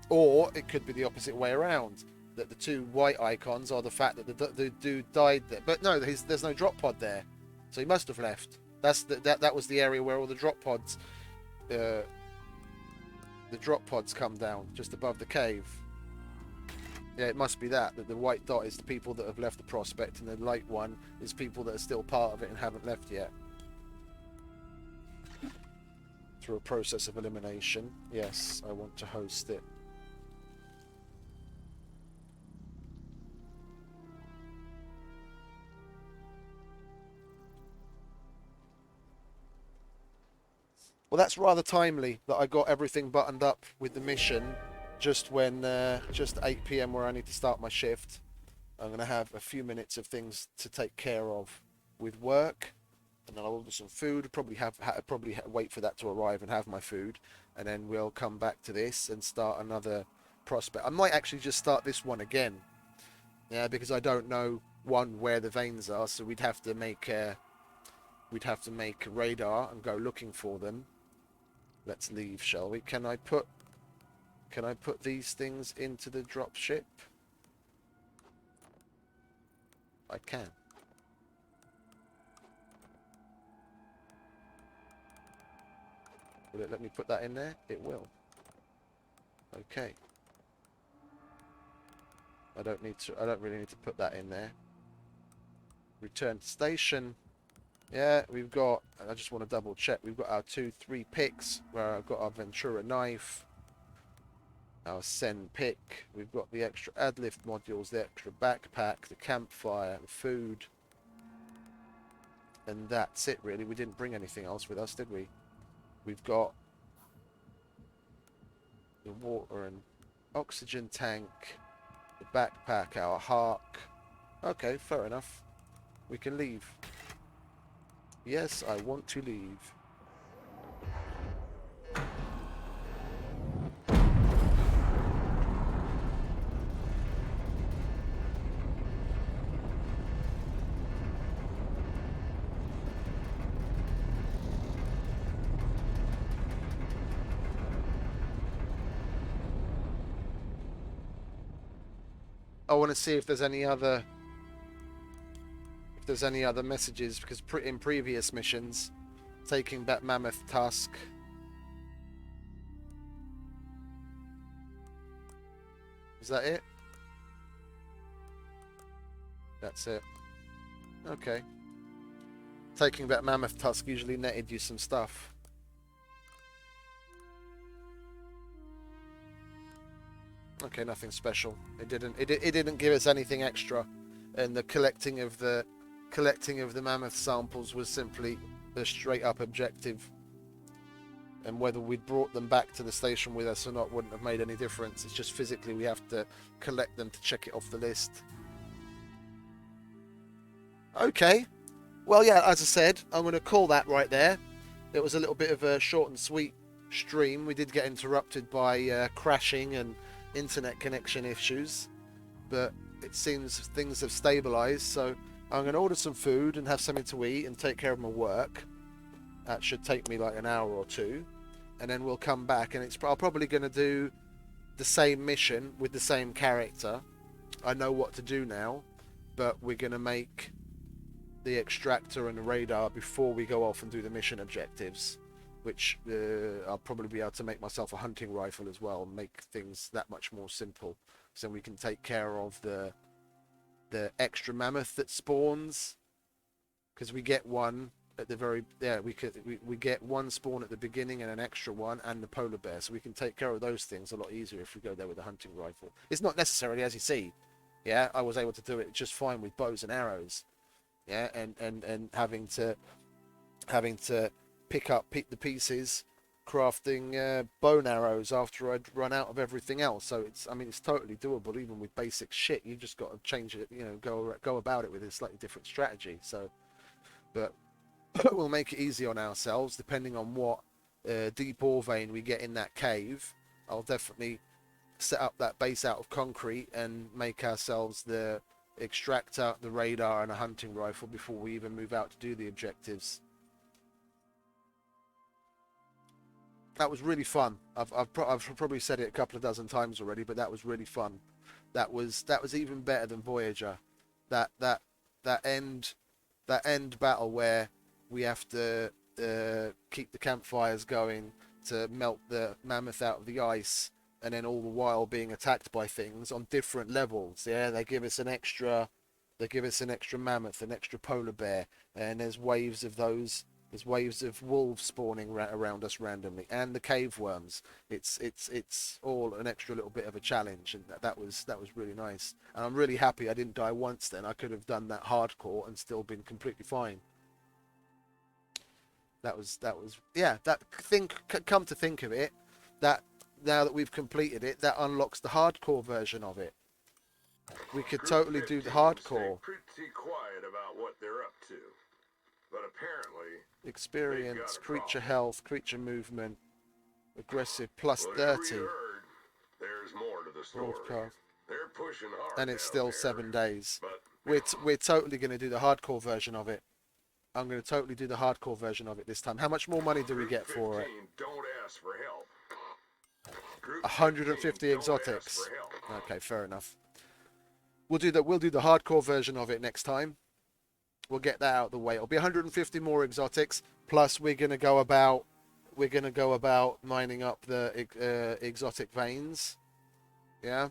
or it could be the opposite way around. That the 2 white icons are the fact that the dude died there. But no, there's no drop pod there, so he must have left. That was the area where all the drop pods, come down just above the cave. Yeah, it must be that the white dot is the people that have left the prospect, and the light one is people that are still part of it and haven't left yet. Through a process of elimination. Yes, I want to host it. Well, that's rather timely that I got everything buttoned up with the mission just 8 PM where I need to start my shift. I'm going to have a few minutes of things to take care of with work, and then I'll order some food. Probably wait for that to arrive and have my food, and then we'll come back to this and start another prospect. I might actually just start this one again, yeah, because I don't know where the veins are, so we'd have to make a radar and go looking for them. Let's leave, shall we? Can I put these things into the drop ship? I can. Will it let me put that in there? It will. Okay. I don't really need to put that in there. Return to station. Yeah, we've got, I just want to double check, we've got our 2-3 picks, where I've got our Ventura knife, our Sen pick, we've got the extra adlift modules, the extra backpack, the campfire, the food, and that's it really. We didn't bring anything else with us, did we? We've got the water and oxygen tank, the backpack, our hark. Okay, fair enough. We can leave. Yes, I want to leave. I want to see if there's any other messages, because in previous missions, taking back Mammoth Tusk. Is that it? That's it. Okay. Taking back Mammoth Tusk usually netted you some stuff. Okay, nothing special. It didn't give us anything extra, and the collecting of the mammoth samples was simply a straight up objective. And whether we'd brought them back to the station with us or not wouldn't have made any difference. It's just physically we have to collect them to check it off the list. Okay. Well, yeah, as I said, I'm going to call that right there. It was a little bit of a short and sweet stream. We did get interrupted by crashing and internet connection issues, but it seems things have stabilized, so I'm going to order some food and have something to eat and take care of my work. That should take me like an hour or two, and then we'll come back, and I'm probably going to do the same mission with the same character. I know what to do now, but we're going to make the extractor and the radar before we go off and do the mission objectives, which I'll probably be able to make myself a hunting rifle as well, and make things that much more simple, so we can take care of the extra mammoth that spawns, because we get one at the very we get one spawn at the beginning and an extra one, and the polar bear, so we can take care of those things a lot easier if we go there with a hunting rifle. It's not necessarily, as you see, yeah, I was able to do it just fine with bows and arrows, yeah, and having to pick the pieces, crafting bow and arrows after I'd run out of everything else. So it's totally doable even with basic shit. You've just got to change it, go about it with a slightly different strategy. So, but we'll make it easy on ourselves depending on what deep ore vein we get in that cave. I'll definitely set up that base out of concrete and make ourselves the extractor, the radar, and a hunting rifle before we even move out to do the objectives. That was really fun. I've probably said it a couple of dozen times already, but that was really fun. That was even better than Voyager. That end battle where we have to keep the campfires going to melt the mammoth out of the ice, and then all the while being attacked by things on different levels. Yeah, they give us an extra mammoth, an extra polar bear, and there's waves of those. There's waves of wolves spawning around us randomly, and the cave worms. It's all an extra little bit of a challenge, and that was really nice. And I'm really happy I didn't die once. Then I could have done that hardcore and still been completely fine. That was yeah. That thing. Come to think of it, that now that we've completed it, that unlocks the hardcore version of it. We could totally do the hardcore. Pretty quiet about what they're up to, but apparently experience, creature health, creature movement, aggressive plus whatever 30. you heard, there's more to the story. Broadcast. They're pushing hard. And it's still 7 days. But We're totally going to do the hardcore version of it. I'm going to totally do the hardcore version of it this time. How much more money do we get for it? Don't ask for help. 150 exotics. Okay, fair enough. We'll do the hardcore version of it next time. We'll get that out of the way. It'll be 150 more exotics, plus we're gonna go about mining up the exotic veins. Yeah,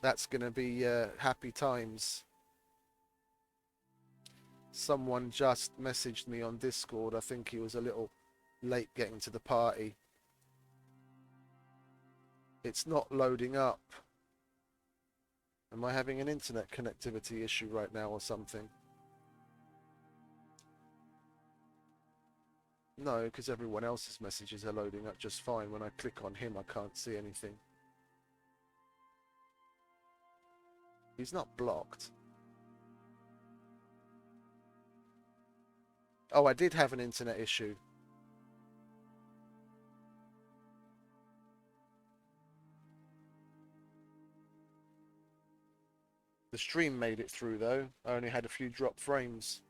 that's gonna be happy times. Someone just messaged me on Discord. I think he was a little late getting to the party. It's not loading up. Am I having an internet connectivity issue right now or something? No, because everyone else's messages are loading up just fine. When I click on him, I can't see anything. He's not blocked. Oh, I did have an internet issue. The stream made it through though. I only had a few drop frames.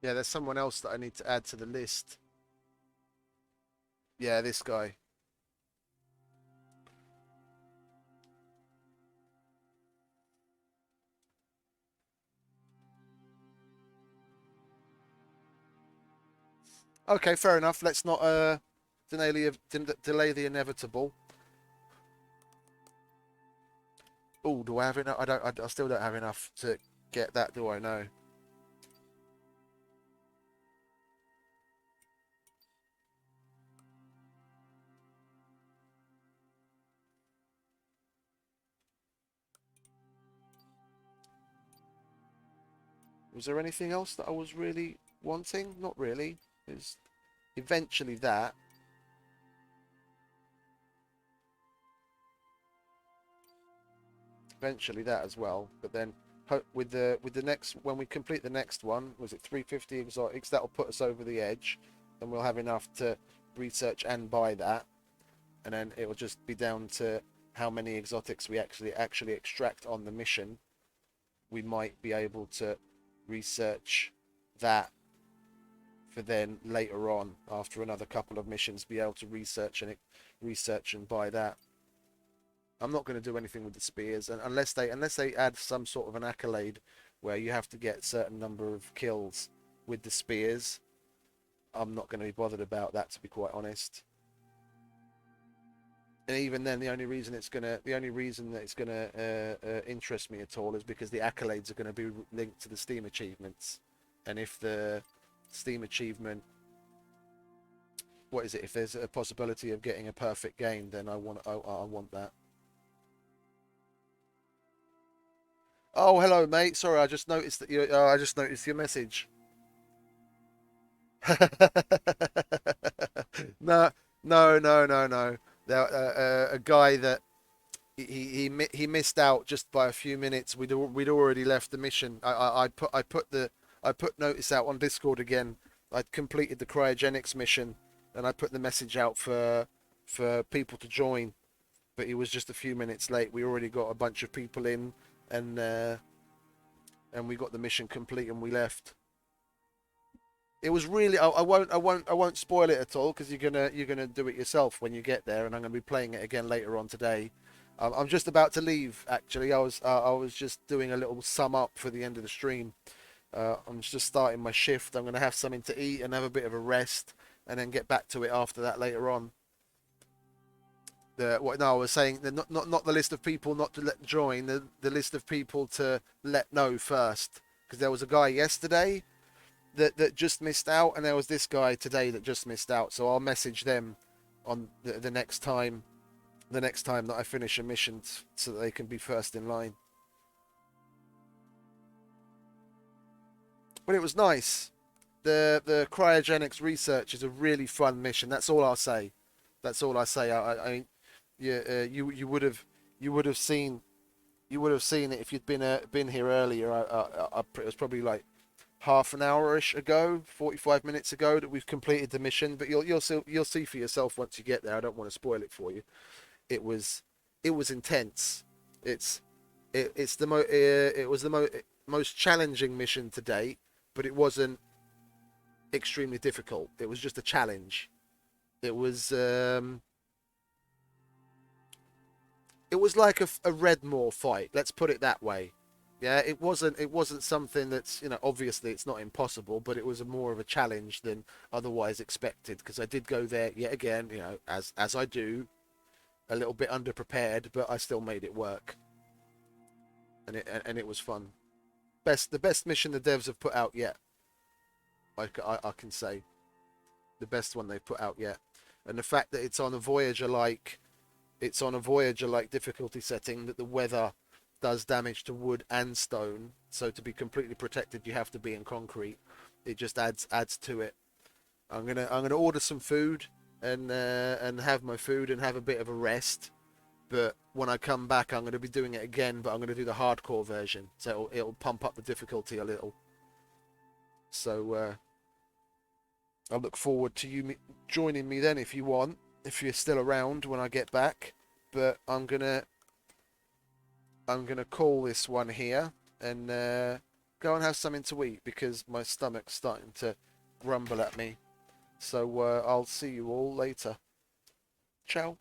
Yeah, there's someone else that I need to add to the list. Yeah, this guy. Okay, fair enough. Let's not delay the inevitable. Oh, do I have enough? I still don't have enough to get that, do I? No. Was there anything else that I was really wanting? Not really. It's eventually that. Eventually that as well. But then with the next, when we complete the next one, was it 350 exotics? That'll put us over the edge, and we'll have enough to research and buy that. And then it will just be down to how many exotics we actually extract on the mission. We might be able to research that for then later on, after another couple of missions, be able to research and buy that. I'm not going to do anything with the spears, and unless they add some sort of an accolade where you have to get a certain number of kills with the spears, I'm not going to be bothered about that, to be quite honest. And even then, the only reason that it's gonna interest me at all is because the accolades are going to be linked to the Steam achievements, and if the Steam achievement, what is it? If there's a possibility of getting a perfect game, then I want that. Oh, hello, mate. Sorry, I just noticed that you. I just noticed your message. No, no. A guy that he missed out just by a few minutes. We'd already left the mission. I put notice out on Discord again. I'd completed the cryogenics mission, and I put the message out for people to join. But he was just a few minutes late. We already got a bunch of people in, and we got the mission complete, and we left. It was really. I won't spoil it at all because you're gonna do it yourself when you get there, and I'm gonna be playing it again later on today. I'm just about to leave. Actually, I was just doing a little sum up for the end of the stream. I'm just starting my shift. I'm gonna have something to eat and have a bit of a rest, and then get back to it after that later on. What? No, I was saying not the list of people not to let join. The list of people to let know first, because there was a guy yesterday that just missed out, and there was this guy today that just missed out. So I'll message them on the next time that I finish a mission, so that they can be first in line. But it was nice. The cryogenics research is a really fun mission. That's all I'll say. That's all I say. Yeah, you would have seen it if you'd been here earlier. It was probably like half an hour-ish ago, 45 minutes ago, that we've completed the mission. But you'll see for yourself once you get there. I don't want to spoil it for you. It was intense. It was the most challenging mission to date, but it wasn't extremely difficult. It was just a challenge. It was like a Redmore fight. Let's put it that way. Yeah, it wasn't something that's, obviously it's not impossible, but it was more of a challenge than otherwise expected, because I did go there yet again, as I do, a little bit underprepared, but I still made it work, and it was fun. The best mission the devs have put out yet. I can say the best one they've put out yet, and the fact that it's on a Voyager like difficulty setting, that the weather does damage to wood and stone, so to be completely protected you have to be in concrete. It just adds to it. I'm gonna order some food and have my food and have a bit of a rest. But when I come back, I'm gonna be doing it again, but I'm gonna do the hardcore version, so it'll pump up the difficulty a little. So I look forward to you joining me then if you want, if you're still around when I get back. But I'm gonna call this one here, and go and have something to eat because my stomach's starting to grumble at me. So I'll see you all later. Ciao.